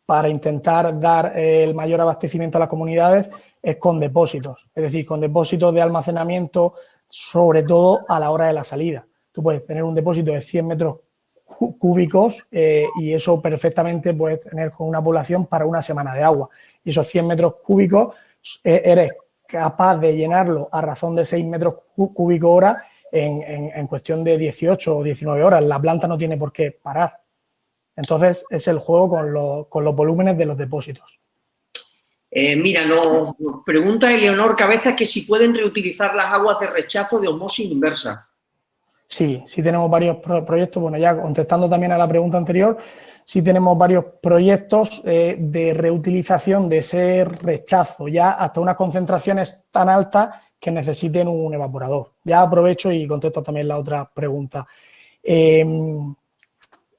B: para intentar dar el mayor abastecimiento a las comunidades es con depósitos, es decir, con depósitos de almacenamiento, sobre todo a la hora de la salida. Tú puedes tener un depósito de 100 metros cúbicos y eso perfectamente puedes tener con una población para una semana de agua. Y esos 100 metros cúbicos eres capaz de llenarlo a razón de 6 metros cúbicos hora en cuestión de 18 o 19 horas. La planta no tiene por qué parar. Entonces, es el juego con los volúmenes de los depósitos.
A: Mira, nos pregunta Eleonor Cabezas que si pueden reutilizar las aguas de rechazo de osmosis inversa.
B: Sí, sí tenemos varios proyectos. Bueno, ya contestando también a la pregunta anterior, sí tenemos varios proyectos de reutilización de ese rechazo, ya hasta unas concentraciones tan altas que necesiten un evaporador. Ya aprovecho y contesto también la otra pregunta.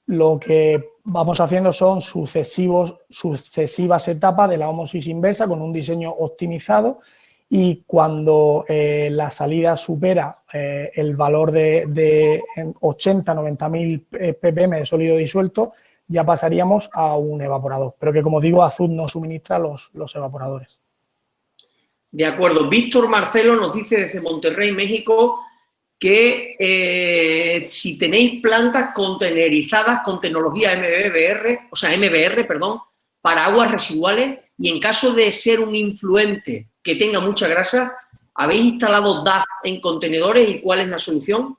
B: Lo que vamos haciendo son sucesivas etapas de la ósmosis inversa con un diseño optimizado, y cuando la salida supera el valor de 80-90.000 ppm de sólido disuelto, ya pasaríamos a un evaporador. Pero que, como digo, Azud no suministra los evaporadores.
A: De acuerdo. Víctor Marcelo nos dice desde Monterrey, México, que si tenéis plantas contenerizadas con tecnología MBR, para aguas residuales, y en caso de ser un influente que tenga mucha grasa, ¿habéis instalado DAF en contenedores y cuál es la solución?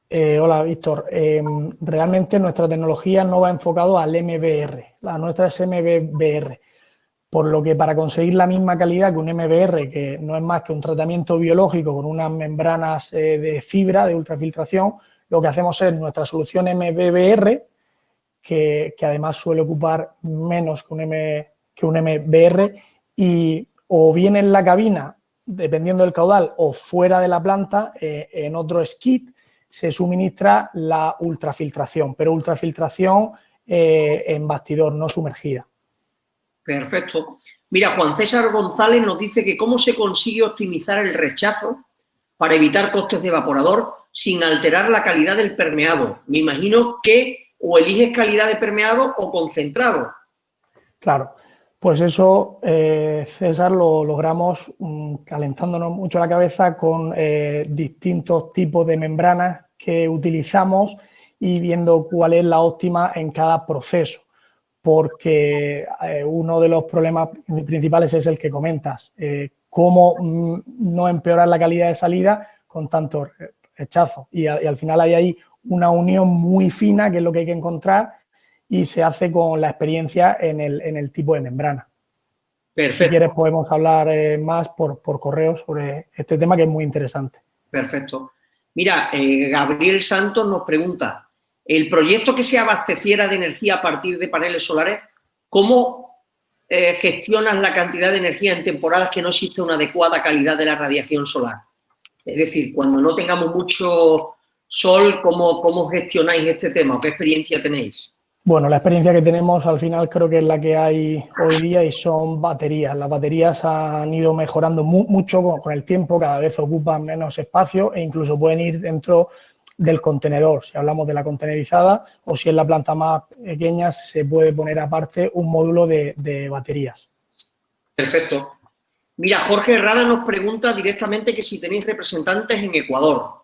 B: Hola, Víctor. Realmente nuestra tecnología no va enfocado al MBR, la nuestra es MBBR. Por lo que para conseguir la misma calidad que un MBR, que no es más que un tratamiento biológico con unas membranas de fibra, de ultrafiltración, lo que hacemos es nuestra solución MBBR, que además suele ocupar menos que un MBR, y o bien en la cabina, dependiendo del caudal, o fuera de la planta, en otro skid, se suministra la ultrafiltración, pero ultrafiltración en bastidor, no sumergida.
A: Perfecto. Mira, Juan César González nos dice que cómo se consigue optimizar el rechazo para evitar costes de evaporador sin alterar la calidad del permeado. Me imagino que o eliges calidad de permeado o concentrado?
B: Claro, pues eso, César, lo logramos calentándonos mucho la cabeza con distintos tipos de membranas que utilizamos y viendo cuál es la óptima en cada proceso, porque uno de los problemas principales es el que comentas, cómo no empeorar la calidad de salida con tanto rechazo. Y al final hay ahí una unión muy fina, que es lo que hay que encontrar, y se hace con la experiencia en el tipo de membrana.
A: Perfecto.
B: Si quieres podemos hablar más por correo sobre este tema, que es muy interesante.
A: Perfecto. Mira, Gabriel Santos nos pregunta, el proyecto que se abasteciera de energía a partir de paneles solares, ¿cómo gestionas la cantidad de energía en temporadas que no existe una adecuada calidad de la radiación solar? Es decir, cuando no tengamos mucho sol, ¿cómo gestionáis este tema o qué experiencia tenéis?
B: Bueno, la experiencia que tenemos al final creo que es la que hay hoy día y son baterías. Las baterías han ido mejorando mucho con el tiempo, cada vez ocupan menos espacio e incluso pueden ir dentro del contenedor. Si hablamos de la contenerizada o si es la planta más pequeña, se puede poner aparte un módulo de baterías.
A: Perfecto. Mira, Jorge Herrada nos pregunta directamente que si tenéis representantes en Ecuador.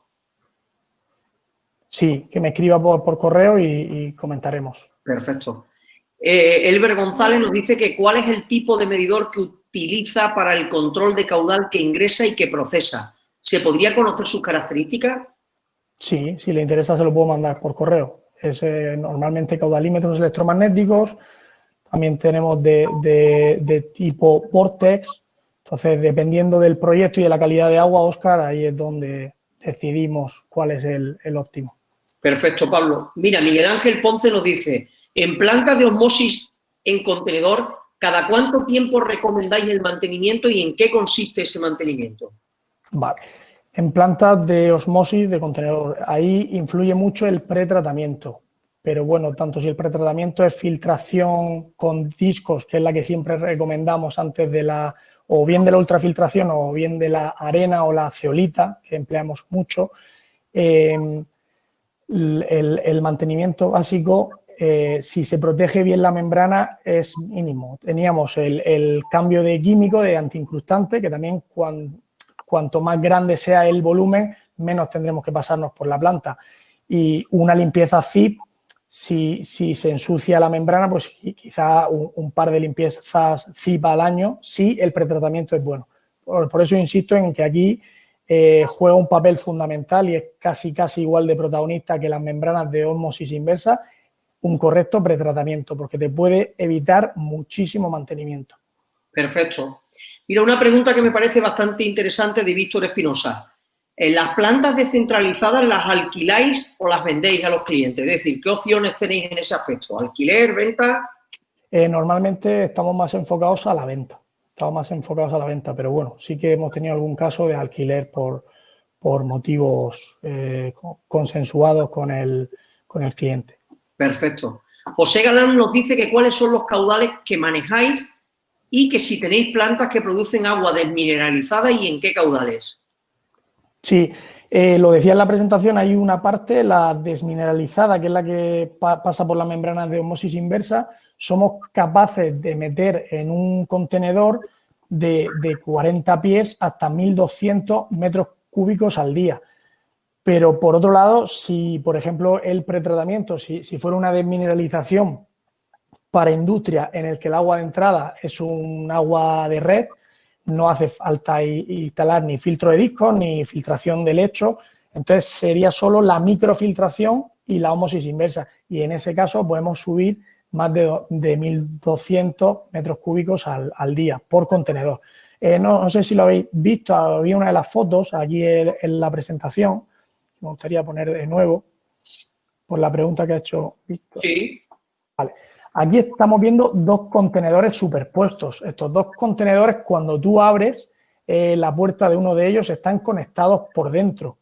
B: Sí, que me escriba por correo y comentaremos.
A: Perfecto. Elber González nos dice que cuál es el tipo de medidor que utiliza para el control de caudal que ingresa y que procesa. ¿Se podría conocer sus características?
B: Sí, si le interesa se lo puedo mandar por correo. Es normalmente caudalímetros electromagnéticos. También tenemos de tipo Vortex. Entonces, dependiendo del proyecto y de la calidad de agua, Óscar, ahí es donde decidimos cuál es el óptimo.
A: Perfecto, Pablo. Mira, Miguel Ángel Ponce nos dice, en plantas de osmosis en contenedor, ¿cada cuánto tiempo recomendáis el mantenimiento y en qué consiste ese mantenimiento?
B: Vale. En plantas de osmosis de contenedor, ahí influye mucho el pretratamiento. Pero bueno, tanto si el pretratamiento es filtración con discos, que es la que siempre recomendamos antes de la, o bien de la ultrafiltración o bien de la arena o la zeolita, que empleamos mucho, el mantenimiento básico, si se protege bien la membrana, es mínimo. Teníamos el cambio de químico, de antiincrustante, que también cuanto más grande sea el volumen, menos tendremos que pasarnos por la planta. Y una limpieza ZIP, si se ensucia la membrana, pues quizá un par de limpiezas ZIP al año, si el pretratamiento es bueno. Por eso insisto en que aquí juega un papel fundamental y es casi igual de protagonista que las membranas de ósmosis inversa, un correcto pretratamiento, porque te puede evitar muchísimo mantenimiento.
A: Perfecto. Mira, una pregunta que me parece bastante interesante de Víctor Espinosa. ¿Las plantas descentralizadas las alquiláis o las vendéis a los clientes? Es decir, ¿qué opciones tenéis en ese aspecto? ¿Alquiler, venta?
B: Normalmente estamos más enfocados a la venta. Pero bueno, sí que hemos tenido algún caso de alquiler por motivos consensuados con el cliente.
A: Perfecto. José Galán nos dice que cuáles son los caudales que manejáis y que si tenéis plantas que producen agua desmineralizada y en qué caudales.
B: Sí, lo decía en la presentación, hay una parte, la desmineralizada, que es la que pasa por la membrana de osmosis inversa. Somos capaces de meter en un contenedor de 40 pies hasta 1.200 metros cúbicos al día. Pero, por otro lado, si, por ejemplo, el pretratamiento, si fuera una desmineralización para industria en el que el agua de entrada es un agua de red, no hace falta instalar ni filtro de discos ni filtración de lecho, entonces sería solo la microfiltración y la ósmosis inversa, y en ese caso podemos subir más de 1.200 metros cúbicos al día por contenedor. No sé si lo habéis visto, había una de las fotos aquí en la presentación, me gustaría poner de nuevo por la pregunta que ha hecho Víctor.
A: Sí.
B: Vale. Aquí estamos viendo dos contenedores superpuestos. Estos dos contenedores, cuando tú abres la puerta de uno de ellos, están conectados por dentro.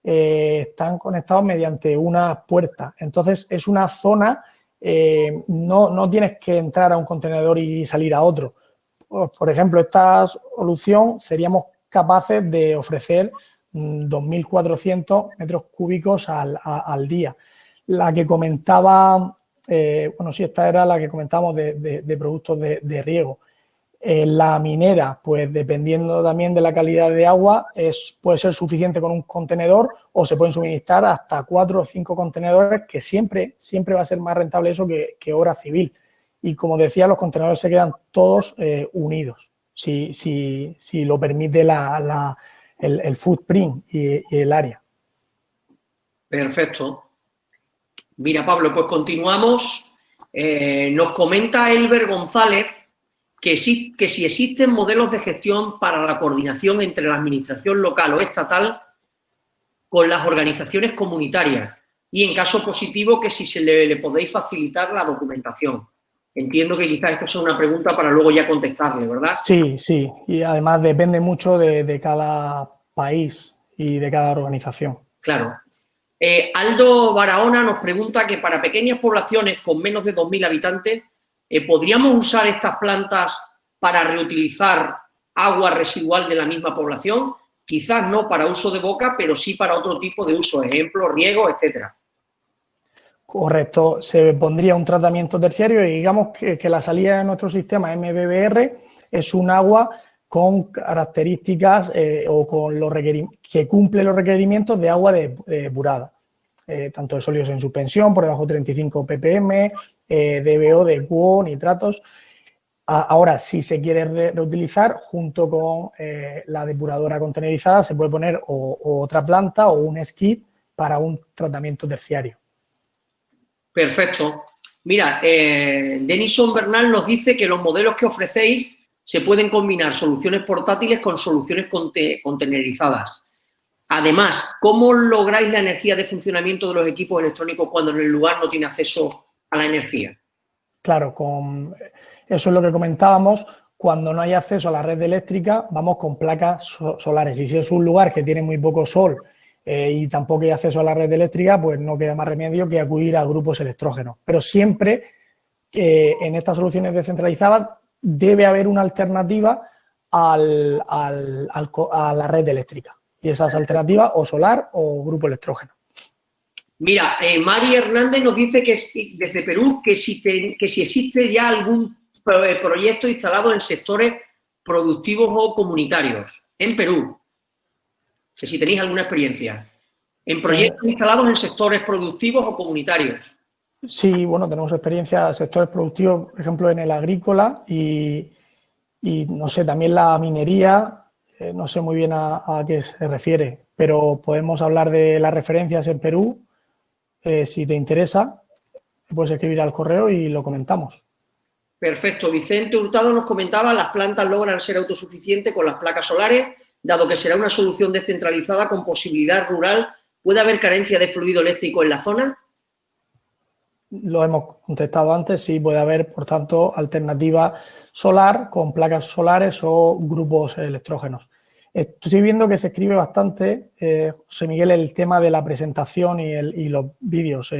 B: Están conectados mediante una puerta. Entonces, es una zona, no tienes que entrar a un contenedor y salir a otro. Por ejemplo, esta solución seríamos capaces de ofrecer 2.400 metros cúbicos al día. La que comentaba, bueno, sí, esta era la que comentábamos de productos de riego. La minera, pues dependiendo también de la calidad de agua, puede ser suficiente con un contenedor o se pueden suministrar hasta 4 o 5 contenedores, que siempre va a ser más rentable eso que obra civil. Y como decía, los contenedores se quedan todos unidos, si lo permite el footprint y el área.
A: Perfecto. Mira, Pablo, pues continuamos. Nos comenta Elber González que si existen modelos de gestión para la coordinación entre la administración local o estatal con las organizaciones comunitarias y, en caso positivo, que si le podéis facilitar la documentación. Entiendo que quizás esto sea una pregunta para luego ya contestarle, ¿verdad?
B: Sí, sí, y además depende mucho de cada país y de cada organización.
A: Claro. Aldo Barahona nos pregunta que para pequeñas poblaciones con menos de 2.000 habitantes, ¿podríamos usar estas plantas para reutilizar agua residual de la misma población? Quizás no para uso de boca, pero sí para otro tipo de uso, ejemplo, riego, etcétera.
B: Correcto, se pondría un tratamiento terciario y digamos que la salida de nuestro sistema MBBR es un agua con características o con que cumple los requerimientos de agua depurada, tanto de sólidos en suspensión, por debajo de 35 ppm, DBO, de QO, nitratos. Ahora, si se quiere reutilizar, junto con la depuradora contenerizada, se puede poner o otra planta o un skid para un tratamiento terciario.
A: Perfecto. Mira, Denison Bernal nos dice que los modelos que ofrecéis se pueden combinar soluciones portátiles con soluciones contenerizadas. Además, ¿cómo lográis la energía de funcionamiento de los equipos electrónicos cuando en el lugar no tiene acceso a la energía?
B: Claro, eso es lo que comentábamos. Cuando no hay acceso a la red eléctrica, vamos con placas solares. Y si es un lugar que tiene muy poco sol y tampoco hay acceso a la red eléctrica, pues no queda más remedio que acudir a grupos electrógenos. Pero siempre en estas soluciones descentralizadas debe haber una alternativa a la red eléctrica. Y esas alternativas o solar o grupo electrógeno.
A: Mira, Mari Hernández nos dice que desde Perú que si existe ya algún proyecto instalado en sectores productivos o comunitarios en Perú, que si tenéis alguna experiencia, en proyectos instalados en sectores productivos o comunitarios.
B: Sí, bueno, tenemos experiencia en sectores productivos, por ejemplo, en el agrícola y no sé, también la minería, no sé muy bien a qué se refiere, pero podemos hablar de las referencias en Perú. Si te interesa, puedes escribir al correo y lo comentamos.
A: Perfecto. Vicente Hurtado nos comentaba, las plantas logran ser autosuficientes con las placas solares, dado que será una solución descentralizada con posibilidad rural. ¿Puede haber carencia de fluido eléctrico en la zona? Lo
B: hemos contestado antes, sí puede haber, por tanto, alternativa solar con placas solares o grupos electrógenos. Estoy viendo que se escribe bastante, José Miguel, el tema de la presentación y los vídeos.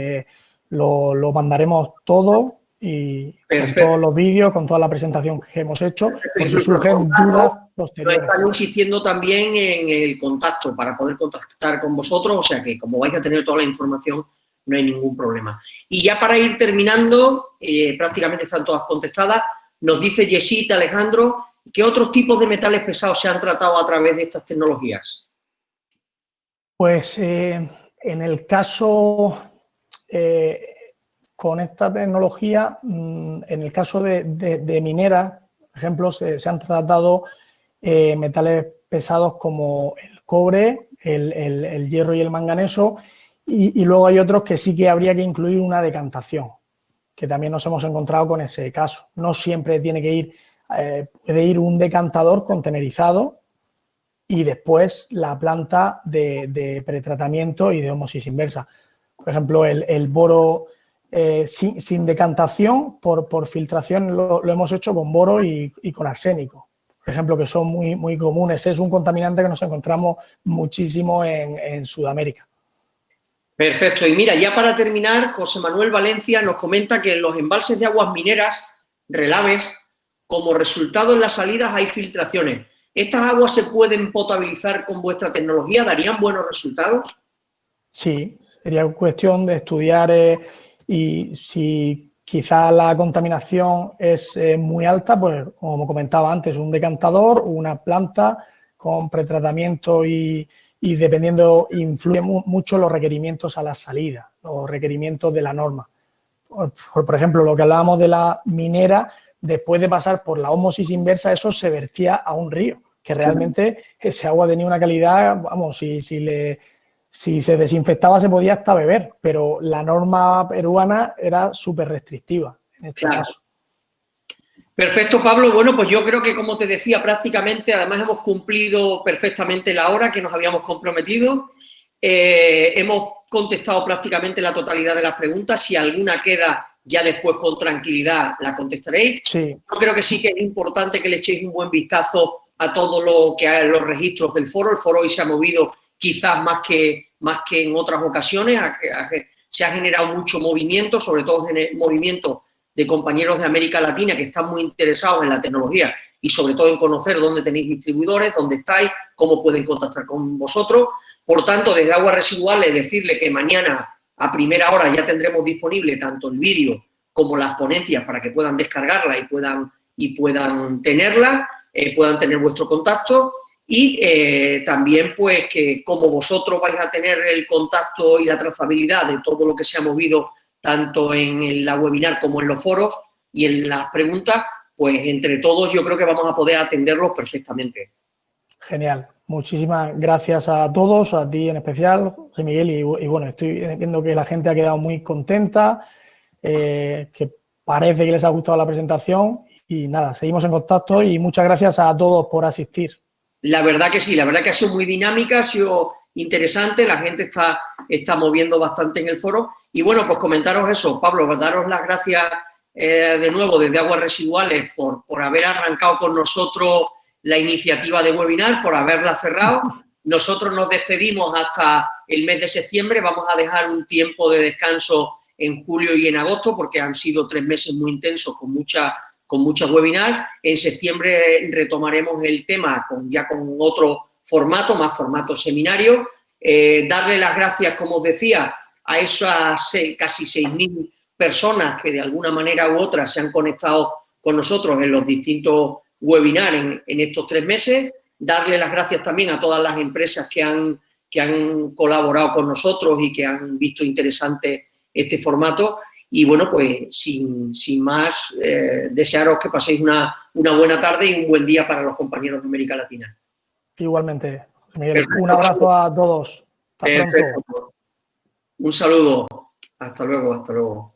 B: Lo mandaremos todo y con todos los vídeos, con toda la presentación que hemos hecho, por si surgen dudas posteriores.
A: Están insistiendo también en el contacto para poder contactar con vosotros, o sea que como vais a tener toda la información, no hay ningún problema. Y ya para ir terminando, prácticamente están todas contestadas, nos dice Yesita Alejandro, ¿qué otros tipos de metales pesados se han tratado a través de estas tecnologías?
B: Pues en el caso, con esta tecnología, en el caso de minera, por ejemplo, se han tratado metales pesados como el cobre, el hierro y el manganeso, y luego hay otros que sí que habría que incluir una decantación, que también nos hemos encontrado con ese caso. No siempre tiene que ir, puede ir un decantador contenerizado y después la planta de pretratamiento y de ósmosis inversa. Por ejemplo, el boro sin decantación por filtración lo hemos hecho con boro y con arsénico, por ejemplo, que son muy comunes. Es un contaminante que nos encontramos muchísimo en Sudamérica.
A: Perfecto. Y mira, ya para terminar, José Manuel Valencia nos comenta que en los embalses de aguas mineras, relaves, como resultado en las salidas hay filtraciones. ¿Estas aguas se pueden potabilizar con vuestra tecnología? ¿Darían buenos resultados?
B: Sí, Sería cuestión de estudiar y si quizás la contaminación es muy alta, pues como comentaba antes, un decantador, una planta con pretratamiento y dependiendo, influye mucho los requerimientos a la salida, los requerimientos de la norma. Por ejemplo, lo que hablábamos de la minera, después de pasar por la ósmosis inversa, eso se vertía a un río, que realmente ese agua tenía una calidad, vamos, si se desinfectaba se podía hasta beber, pero la norma peruana era súper restrictiva en este caso.
A: Perfecto, Pablo. Bueno, pues yo creo que, como te decía, prácticamente, además hemos cumplido perfectamente la hora que nos habíamos comprometido. Hemos contestado prácticamente la totalidad de las preguntas. Si alguna queda, ya después con tranquilidad la contestaréis.
B: Sí.
A: Yo creo que sí que es importante que le echéis un buen vistazo a todo lo que hay en los registros del foro. El foro hoy se ha movido quizás más que en otras ocasiones. Se ha generado mucho movimiento, sobre todo movimiento de compañeros de América Latina que están muy interesados en la tecnología y sobre todo en conocer dónde tenéis distribuidores, dónde estáis, cómo pueden contactar con vosotros. Por tanto, desde Aguas Residuales, decirle que mañana a primera hora ya tendremos disponible tanto el vídeo como las ponencias para que puedan descargarla y puedan tenerla, puedan tener vuestro contacto. Y también, pues, que como vosotros vais a tener el contacto y la trazabilidad de todo lo que se ha movido tanto en la webinar como en los foros y en las preguntas, pues entre todos yo creo que vamos a poder atenderlos perfectamente.
B: Genial. Muchísimas gracias a todos, a ti en especial, José Miguel, y bueno, estoy viendo que la gente ha quedado muy contenta, que parece que les ha gustado la presentación y nada, seguimos en contacto y muchas gracias a todos por asistir.
A: La verdad que sí, la verdad que ha sido muy dinámica, ha sido interesante, la gente está moviendo bastante en el foro. Y bueno, pues comentaros eso, Pablo, daros las gracias de nuevo desde Aguas Residuales por haber arrancado con nosotros la iniciativa de webinar, por haberla cerrado. Nosotros nos despedimos hasta el mes de septiembre, vamos a dejar un tiempo de descanso en julio y en agosto porque han sido 3 meses muy intensos con muchos webinars. En septiembre retomaremos el tema ya con otro formato, más formato seminario. Darle las gracias, como os decía, a esas casi 6.000 personas que de alguna manera u otra se han conectado con nosotros en los distintos webinars en estos 3 meses. Darle las gracias también a todas las empresas que han colaborado con nosotros y que han visto interesante este formato. Y bueno, pues sin más, desearos que paséis una buena tarde y un buen día para los compañeros de América Latina.
B: Igualmente, Miguel. Perfecto. Un abrazo a todos. Hasta pronto.
A: Un saludo. Hasta luego, hasta luego.